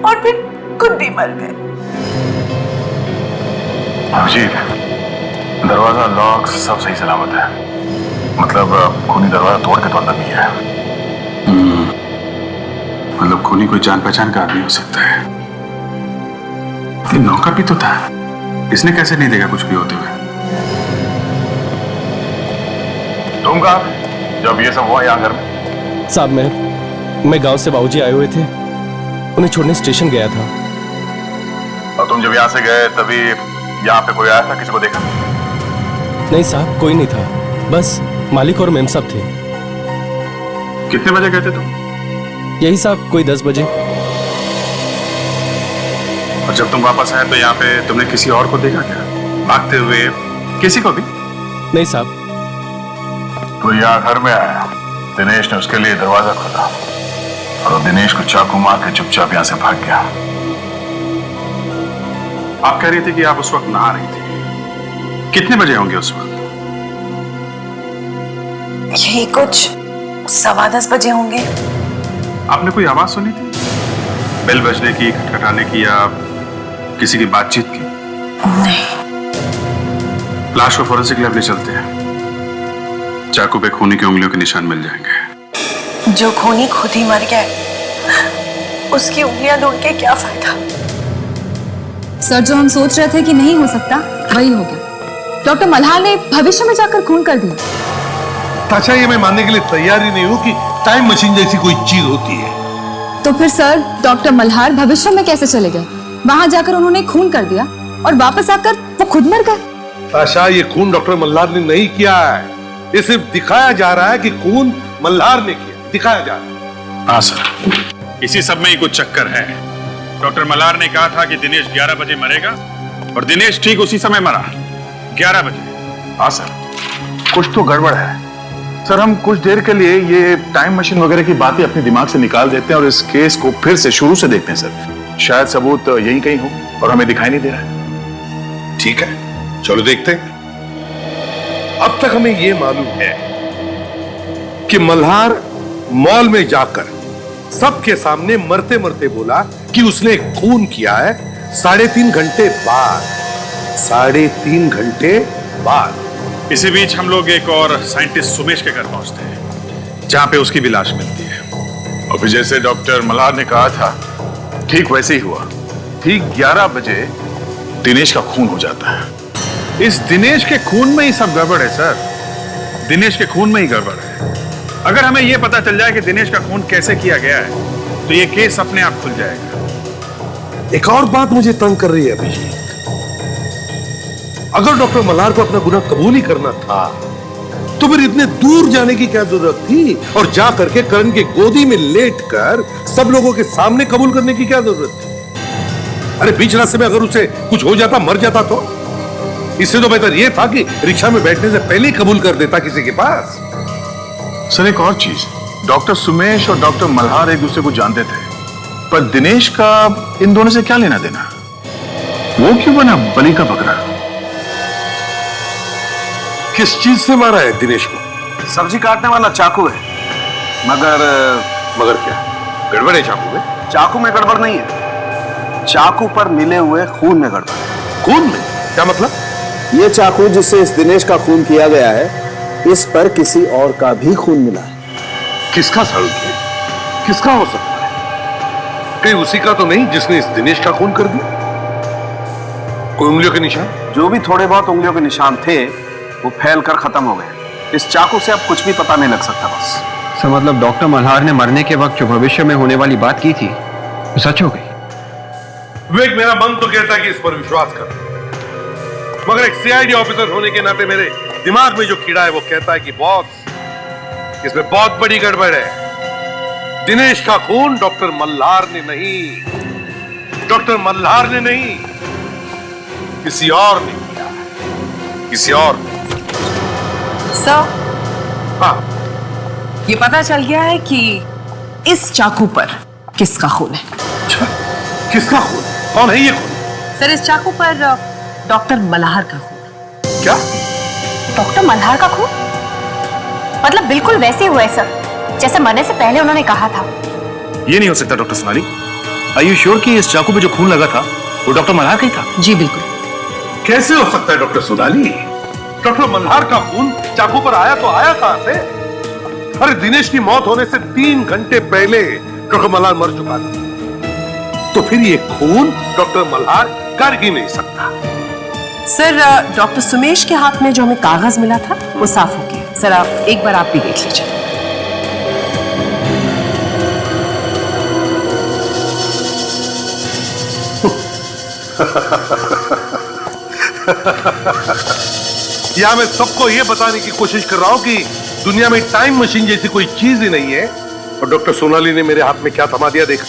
और फिर खुद भी मर गए। अभिजीत, दरवाजा लॉक सब सही सलामत है, मतलब खूनी दरवाजा तोड़ के तो अंदर नहीं है। मतलब खूनी कोई जान पहचान का आदमी हो सकता है। ये नौकर भी तो था, इसने कैसे नहीं देखा कुछ भी होते हुए? तुम कहा जब ये सब हुआ यहाँ घर में? साहब, मैं गांव से बाबूजी आए हुए थे, उन्हें छोड़ने स्टेशन गया था। और तुम जब यहाँ से गए तभी यहाँ पे कोई आया था? किसी को देखा? नहीं साहब, कोई नहीं था, बस मालिक और मेम साहब थे। कितने बजे गए थे तुम? यही साहब, कोई 10 बजे। और जब तुम वापस आए तो यहाँ पे तुमने किसी और को देखा क्या, भागते हुए? किसी को भी? नहीं साहब। तो यहाँ घर में आया, दिनेश ने उसके लिए दरवाजा खोला और वो दिनेश को चाकू मार के चुपचाप यहाँ से भाग गया। आप कह रही थी कि आप उस वक्त नहा रही थी, कितने बजे होंगे उस वक्त? यही कुछ 10:15 बजे होंगे। आपने कोई आवाज सुनी थी, बेल बजने की, खटखटाने की, या किसी की बातचीत की? नहीं। लाश को फोरेंसिक लैब ले चलते हैं। चाकू पे खूनी की उंगलियों के निशान मिल जाएंगे। जो खूनी खुद ही मर गया उसकी उंगलियां ढूंढ के क्या फायदा? सर, जो हम सोच रहे थे कि नहीं हो सकता वही हो गया। डॉक्टर मल्हार ने भविष्य में जाकर खून कर दिया। ताशा, ये मैं मानने के लिए तैयार ही नहीं हूं कि टाइम मशीन जैसी कोई चीज होती है। तो फिर सर, डॉक्टर मल्हार भविष्य में कैसे चले गए? वहां जाकर उन्होंने खून कर दिया और वापस आकर वो खुद मर गए। ताशा, ये खून डॉक्टर मल्हार ने नहीं किया है। ये सिर्फ दिखाया जा रहा है कि खून मल्हार ने किया, दिखाया जा रहा है। हाँ सर, इसी सब में ही कुछ चक्कर है। डॉक्टर मल्हार ने कहा था कि दिनेश 11 बजे मरेगा और दिनेश ठीक उसी समय मरा, 11 बजे। हाँ सर, कुछ तो गड़बड़ है। सर, हम कुछ देर के लिए ये टाइम मशीन वगैरह की बातें अपने दिमाग से निकाल देते हैं और इस केस को फिर से शुरू से देखते हैं सर। शायद सबूत यहीं कहीं हो और हमें दिखाई नहीं दे रहा है। ठीक है, चलो देखते हैं। अब तक हमें यह मालूम है कि मल्हार मॉल में जाकर सबके सामने मरते मरते बोला कि उसने खून किया है 3.5 घंटे बाद। 3.5 घंटे बाद। इसी बीच हम लोग एक और साइंटिस्ट सुमेश के घर पहुंचते हैं, जहां पे उसकी भी लाश मिलती है। और फिर जैसे डॉक्टर मल्हार ने कहा था, ठीक वैसे ही हुआ। ठीक 11 बजे दिनेश का खून हो जाता है। इस दिनेश के खून में ही सब गड़बड़ है सर। दिनेश के खून में ही गड़बड़ है। अगर हमें यह पता चल जाए कि दिनेश का खून कैसे किया गया है तो यह केस अपने आप खुल जाएगा। एक और बात मुझे तंग कर रही है अभिजीत। अगर डॉक्टर मल्हार को अपना गुनाह कबूल ही करना था तो फिर इतने दूर जाने की क्या जरूरत थी और जा करके करण के गोदी में लेटकर सब लोगों के सामने कबूल करने की क्या जरूरत थी? अरे बीच रास्ते में अगर उसे कुछ हो जाता, मर जाता तो? इससे तो बेहतर यह था कि रिक्शा में बैठने से पहले ही कबूल कर देता किसी के पास। सर, एक और चीज, डॉक्टर सुमेश और डॉक्टर मल्हार एक दूसरे को जानते थे, पर दिनेश का इन दोनों से क्या लेना देना? वो क्यों बना बलि का बकरा? किस चीज से मारा है दिनेश को? सब्जी काटने वाला चाकू है, मगर क्या गड़बड़ है चाकू में? चाकू में गड़बड़ नहीं है, चाकू पर मिले हुए खून में गड़बड़ है। खून में? क्या मतलब? ये चाकू जिससे इस दिनेश का खून किया गया है, इस पर किसी और का भी खून मिला है। किसका साड़ू है? किसका हो सकता है? कहीं उसी का तो नहीं जिसने इस दिनेश का खून कर दिया? कोई उंगलियों के निशान? जो भी थोड़े बहुत उंगलियों के निशान थे वो फैल कर खत्म हो गए। इस चाकू से अब कुछ भी पता नहीं लग सकता बस। सर, मतलब डॉक्टर मल्हार ने मरने के वक्त जो भविष्य में होने वाली बात की थी वो सच हो गई। विवेक, मेरा मन तो कहता है कि इस पर विश्वास कर, मगर एक सीआईडी ऑफिसर होने के नाते मेरे दिमाग में जो कीड़ा है वो कहता है कि बॉस, इसमें बहुत बड़ी गड़बड़ है। दिनेश का खून डॉक्टर मल्हार ने नहीं, डॉक्टर मल्हार ने नहीं, किसी और ने किया, किसी और ने। सर, हाँ, ये पता चल गया है कि इस चाकू पर किसका खून है। किसका खून? कौन है ये खून? सर, इस चाकू पर डॉक्टर मल्हार का खून। क्या? डॉक्टर मल्हार का खून? मतलब बिल्कुल वैसे ही हुआ है सर, जैसे मरने से पहले उन्होंने कहा था। ये नहीं हो सकता doctor Sonali. Are you sure कि इस चाकू पे जो खून लगा था वो डॉक्टर मल्हार का ही था? जी बिल्कुल। कैसे हो सकता है डॉक्टर सोनाली? डॉक्टर मल्हार का खून चाकू पर आया तो आया कहां से? अरे दिनेश की मौत होने से 3 घंटे पहले डॉक्टर मल्हार मर चुका था, तो फिर ये खून डॉक्टर मल्हार कर ही नहीं सकता। सर, डॉक्टर सुमेश के हाथ में जो हमें कागज मिला था वो साफ हो गया। सर, आप एक बार आप भी देख लीजिए। या मैं सबको यह बताने की कोशिश कर रहा हूं कि दुनिया में टाइम मशीन जैसी कोई चीज ही नहीं है। और डॉक्टर सोनाली ने मेरे हाथ में क्या थमा दिया देखा?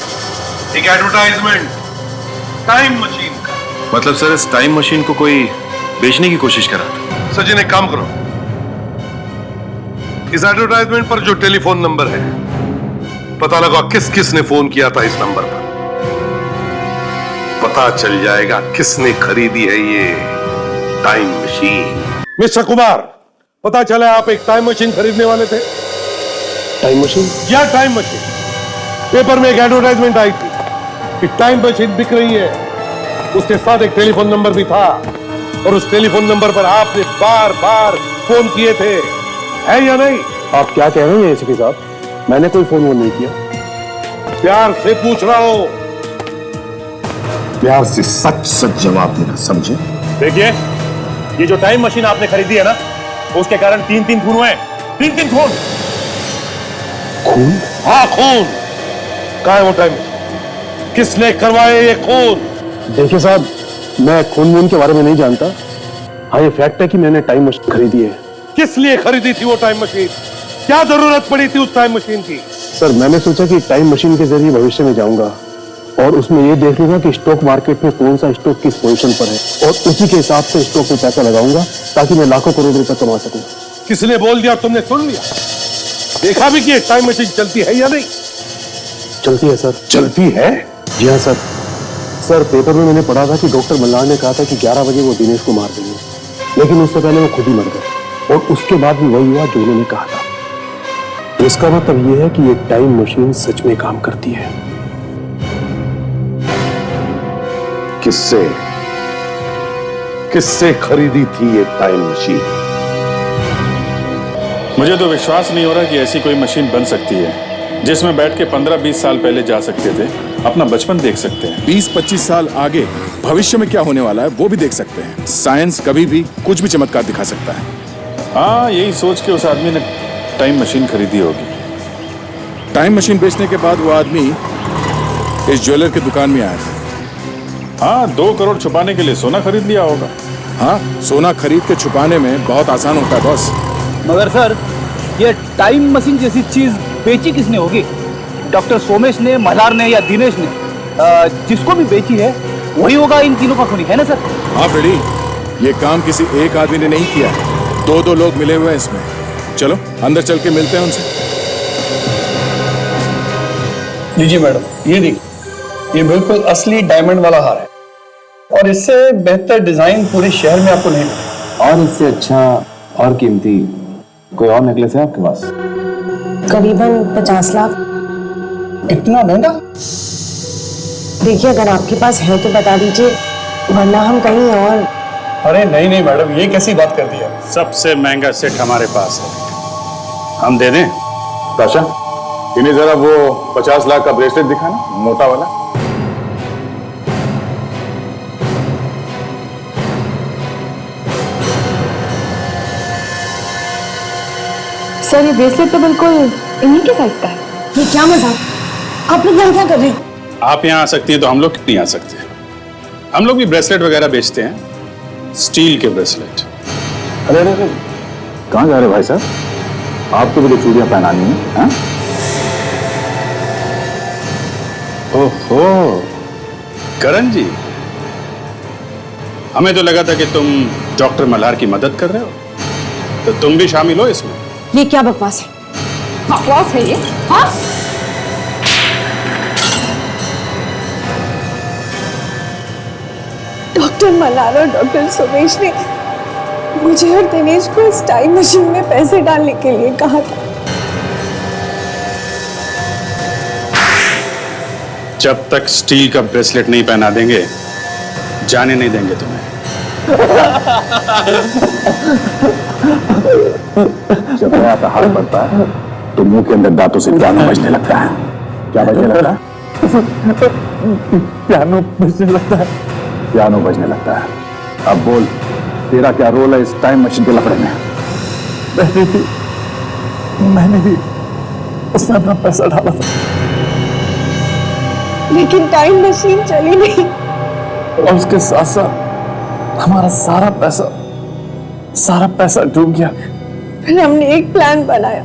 एक एडवर्टाइजमेंट टाइम मशीन का। मतलब सर, इस टाइम मशीन को कोई बेचने की कोशिश कर रहा था? सचिन, एक काम करो, इस एडवर्टाइजमेंट पर जो टेलीफोन नंबर है पता लगा किस किस ने फोन किया था। इस नंबर पर पता चल जाएगा किसने खरीदी है ये टाइम मशीन। मिस्टर कुमार, पता चला आप एक टाइम मशीन खरीदने वाले थे। Time machine? या टाइम मशीन। पेपर में एक एडवर्टाइजमेंट आई थी कि टाइम मशीन बिक रही है। उसके साथ एक टेलीफोन नंबर भी था और उस टेलीफोन नंबर पर आपने बार बार फोन किए थे, है या नहीं? आप क्या कह रहे हैं एसीपी साहब? मैंने कोई फोन नहीं किया। प्यार से पूछ रहा हूं। प्यार से सच सच जवाब देना, समझे? देखिए, ये जो टाइम मशीन आपने खरीदी है ना, उसके कारण 3-3 खून हुए। 3-3 खून। खून? हाँ, खून। कहाँ है वो टाइम? किसने करवाए ये खून? देखिए साहब, मैं खून वून के बारे में नहीं जानता। हाँ, ये फैक्ट है कि मैंने टाइम मशीन खरीदी है। किस लिए खरीदी थी वो टाइम मशीन? क्या जरूरत पड़ी थी उस टाइम मशीन की? सर, मैंने सोचा कि टाइम मशीन के जरिए भविष्य में जाऊंगा और उसमें ये देख लूंगा कि स्टॉक मार्केट में कौन सा स्टॉक किस पोजीशन पर है और उसी के हिसाब से स्टॉक में पैसा लगाऊंगा ताकि मैं लाखों करोड़ रुपए कमा सकूं। किसने बोल दिया और तुमने सुन लिया? देखा भी कि टाइम मशीन चलती है या नहीं? चलती है सर। चलती है? जी हाँ सर। सर, पेपर में मैंने पढ़ा था कि डॉक्टर मल्हार ने कहा था कि 11 बजे वो दिनेश को मार देंगे, लेकिन उससे पहले वो खुद ही मर गए और उसके बाद भी वही हुआ जो उन्होंने कहा था। तो इसका मतलब ये है कि ये टाइम मशीन सच में काम करती है। किससे किससे खरीदी थी ये टाइम मशीन? मुझे तो विश्वास नहीं हो रहा कि ऐसी कोई मशीन बन सकती है जिसमें बैठ के 15-20 साल पहले जा सकते थे, अपना बचपन देख सकते हैं। 20-25 साल आगे भविष्य में क्या होने वाला है वो भी देख सकते हैं। साइंस कभी भी कुछ भी चमत्कार दिखा सकता है। हाँ, यही सोच के उस आदमी ने टाइम मशीन खरीदी होगी। टाइम मशीन बेचने के बाद वो आदमी इस ज्वेलर की दुकान में आया था। हाँ, 2 करोड़ छुपाने के लिए सोना खरीद लिया होगा। हाँ, सोना खरीद के छुपाने में बहुत आसान होता है बॉस। मगर सर, ये टाइम मशीन जैसी चीज बेची किसने होगी? डॉक्टर सोमेश ने, मल्हार ने या दिनेश ने? जिसको भी बेची है वही होगा इन तीनों का खूनी, है ना सर? हाँ फ्रेडी, ये काम किसी एक आदमी ने नहीं किया है, 2-2 लोग मिले हुए हैं इसमें। चलो अंदर चल के मिलते हैं उनसे। लीजिए मैडम, ये देखिए, ये बिल्कुल असली डायमंड वाला हार है और इससे बेहतर डिजाइन पूरे शहर में आपको नहीं मिलेगा। और इससे अच्छा और कीमती कोई और नेकलेस है आपके पास? करीबन 50 लाख। इतना महंगा? देखिए, अगर आपके पास है तो बता दीजिए, वरना हम कहीं और। अरे नहीं नहीं मैडम, ये कैसी बात कर दी है? सबसे महंगा सेट हमारे पास है, हम दे दें। ताशा, इन्हें जरा वो 50 लाख का ब्रेसलेट दिखाना, मोटा वाला। सर, ये ब्रेसलेट तो बिल्कुल इन्हीं के साइज का है। ये क्या मजाक? आप लोग यहाँ क्या कर रहे हैं? आप यहाँ आ सकती हैं तो हम लोग क्यों नहीं आ सकते? हम लोग भी ब्रेसलेट वगैरह बेचते हैं, स्टील के ब्रेसलेट। अरे अरे अरे, कहाँ जा रहे भाई साहब? आपको भी तो चूड़ियां पहनानी है, हाँ? ओहो, करण जी, हमें तो लगा था कि तुम डॉक्टर मल्हार की मदद कर रहे हो, तो तुम भी शामिल हो इसमें। ये क्या बकवास है? बकवास है ये? हाँ? डॉक्टर मल्हार और डॉक्टर सोमेश ने मुझे और दिनेश को इस टाइम मशीन में पैसे डालने के लिए कहा था। जब तक स्टील का ब्रेसलेट नहीं पहना देंगे, जाने नहीं देंगे तुम्हें। जब नया का हाथ बढ़ता है तो मुंह के अंदर दांतों से पियानो बजने लगता है। क्या बजने लगता है? पियानो बजने लगता है। पियानो बजने लगता है। अब बोल, तेरा क्या रोल है इस टाइम मशीन के लफड़े में? मैंने भी उसमें अपना पैसा डाला था, लेकिन टाइम मशीन चली नहीं और उसके साथ साथ हमारा सारा पैसा डूब गया। फिर हमने एक प्लान बनाया।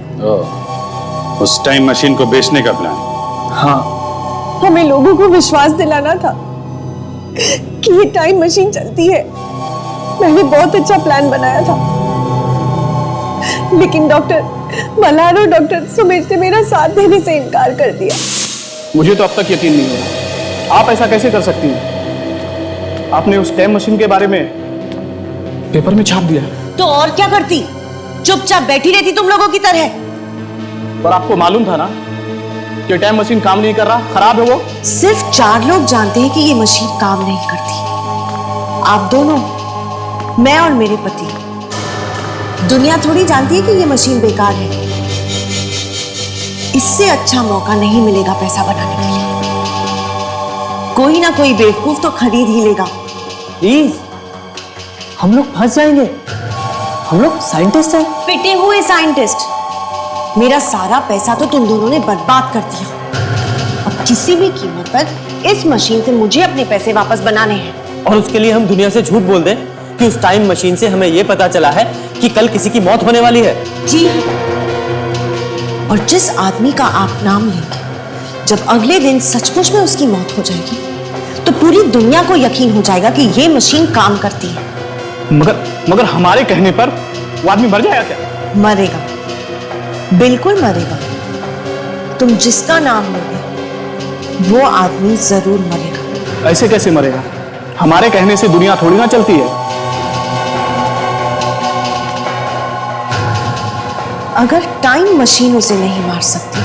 उस टाइम मशीन को बेचने का प्लान? हाँ, हमें लोगों को विश्वास दिलाना था कि ये टाइम मशीन चलती है। मैंने बहुत अच्छा प्लान बनाया था, लेकिन डॉक्टर मल्हार और डॉक्टर सोमेश ने मेरा साथ देने से इनकार कर दिया। मुझे तो अब तक यकीन नहीं हो रहा, आप ऐसा कैसे कर सकती हैं? आपने उस टाइम मशीन के बारे में पेपर में छाप दिया। तो और क्या करती? चुपचाप बैठी रहती तुम लोगों की तरह। पर आपको मालूम था ना कि टाइम मशीन काम नहीं कर रहा, खराब है वो। सिर्फ 4 लोग जानते हैं कि ये मशीन काम नहीं करती। आप दोनों, मैं और मेरे पति, दुनिया थोड़ी जानती है कि ये मशीन बेकार है। इससे अच्छा मौका नहीं मिलेगा पैसा बनाने के लिए। कोई ना कोई बेवकूफ तो खरीद ही लेगा। प्लीज, हम लोग फंस जाएंगे। हम लोग साइंटिस्ट हैं। पिटे हुए साइंटिस्ट। मेरा सारा पैसा तो तुम दोनों ने बर्बाद कर दिया। अब किसी भी कीमत पर इस मशीन से मुझे अपने पैसे वापस बनाने हैं। और उसके लिए हम दुनिया से झूठ बोल दें कि उस टाइम मशीन से हमें यह पता चला है कि कल किसी की मौत होने वाली है। जी, और जिस आदमी का आप नाम लेंगे, जब अगले दिन सचमुच में उसकी मौत हो जाएगी तो पूरी दुनिया को यकीन हो जाएगा कि ये मशीन काम करती है। मगर हमारे कहने पर वो आदमी मर जाएगा क्या? मरेगा, बिल्कुल मरेगा। तुम जिसका नाम लोगे वो आदमी जरूर मरेगा। ऐसे कैसे मरेगा? हमारे कहने से दुनिया थोड़ी ना चलती है। अगर टाइम मशीन उसे नहीं मार सकती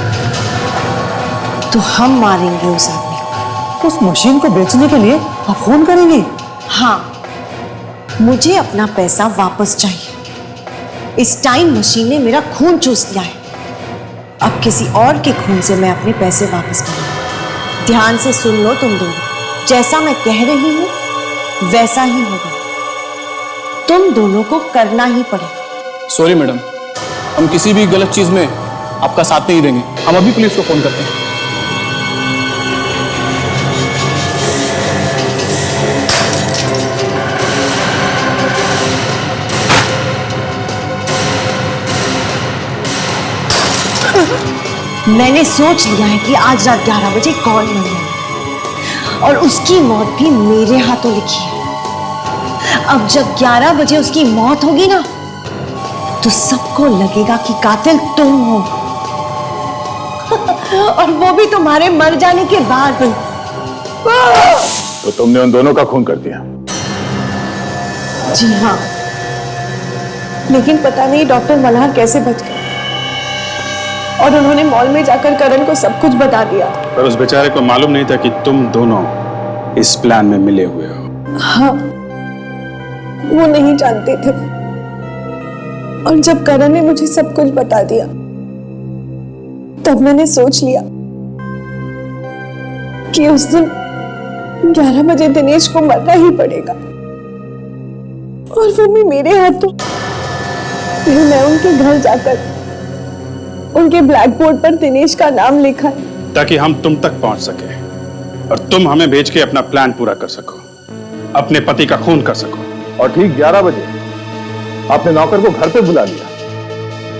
तो हम मारेंगे उस आदमी को। उस मशीन को बेचने के लिए आप फोन करेंगे? हाँ, मुझे अपना पैसा वापस चाहिए। इस टाइम मशीन ने मेरा खून चूस लिया है। अब किसी और के खून से मैं अपने पैसे वापस करूंगा। ध्यान से सुन लो तुम दोनों, जैसा मैं कह रही हूं वैसा ही होगा। तुम दोनों को करना ही पड़ेगा। सॉरी मैडम, हम किसी भी गलत चीज में आपका साथ नहीं देंगे। हम अभी पुलिस को फोन करते हैं। मैंने सोच लिया है कि आज रात 11 बजे कौन मरने है और उसकी मौत भी मेरे हाथों लिखी है। अब जब 11 बजे उसकी मौत होगी ना तो सबको लगेगा कि कातिल तुम हो और वो भी तुम्हारे मर जाने के बाद। तो तुमने उन दोनों का खून कर दिया? जी हाँ, लेकिन पता नहीं डॉक्टर मल्हार कैसे बच गए और उन्होंने मॉल में जाकर करण को सब कुछ बता दिया। पर उस बेचारे को मालूम नहीं था कि तुम दोनों इस प्लान में मिले हुए हो। हाँ, वो नहीं जानते थे। और जब करण ने मुझे सब कुछ बता दिया तब मैंने सोच लिया कि उस दिन 11 बजे दिनेश को मरना ही पड़ेगा और वो भी मेरे हाथों। फिर मैं उनके घर जाकर उनके ब्लैक बोर्ड पर दिनेश का नाम लिखा ताकि हम तुम तक पहुंच सके और तुम हमें भेज के अपना प्लान पूरा कर सको, अपने पति का खून कर सको। और ठीक 11 बजे आपने नौकर को घर पे बुला लिया,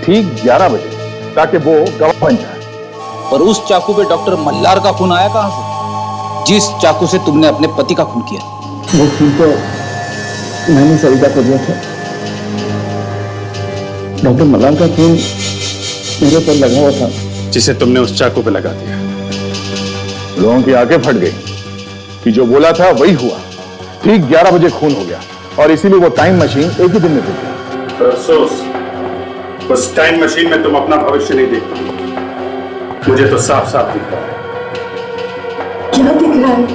ठीक 11 बजे, ताकि वो गवाह बन जाए। और उस चाकू पे डॉक्टर मल्हार का खून आया कहां से, जिस चाकू से तुमने अपने पति का खून किया? वो खून तो मैंने सरिता को दिया था। डॉक्टर मल्हार का खून मेरे पर लगा हुआ था, जिसे तुमने उस चाकू पे लगा दिया। लोगों की आंखें फट गई कि जो बोला था वही हुआ। ठीक 11 बजे खून हो गया और इसीलिए वो टाइम मशीन एक ही दिन में टूट गई। अफसोस, उस टाइम मशीन में तुम अपना भविष्य नहीं देख पाओगे। मुझे तो साफ साफ दिख रहा है। क्या दिख रहा है?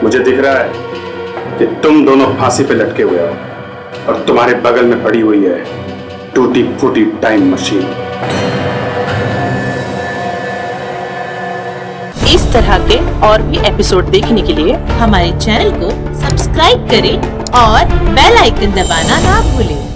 मुझे दिख रहा है कि तुम दोनों फांसी पे लटके हुए हो और तुम्हारे बगल में पड़ी हुई है टूटी फूटी टाइम मशीन। इस तरह के और भी एपिसोड देखने के लिए हमारे चैनल को सब्सक्राइब करें और बेल आइकन दबाना ना भूलें।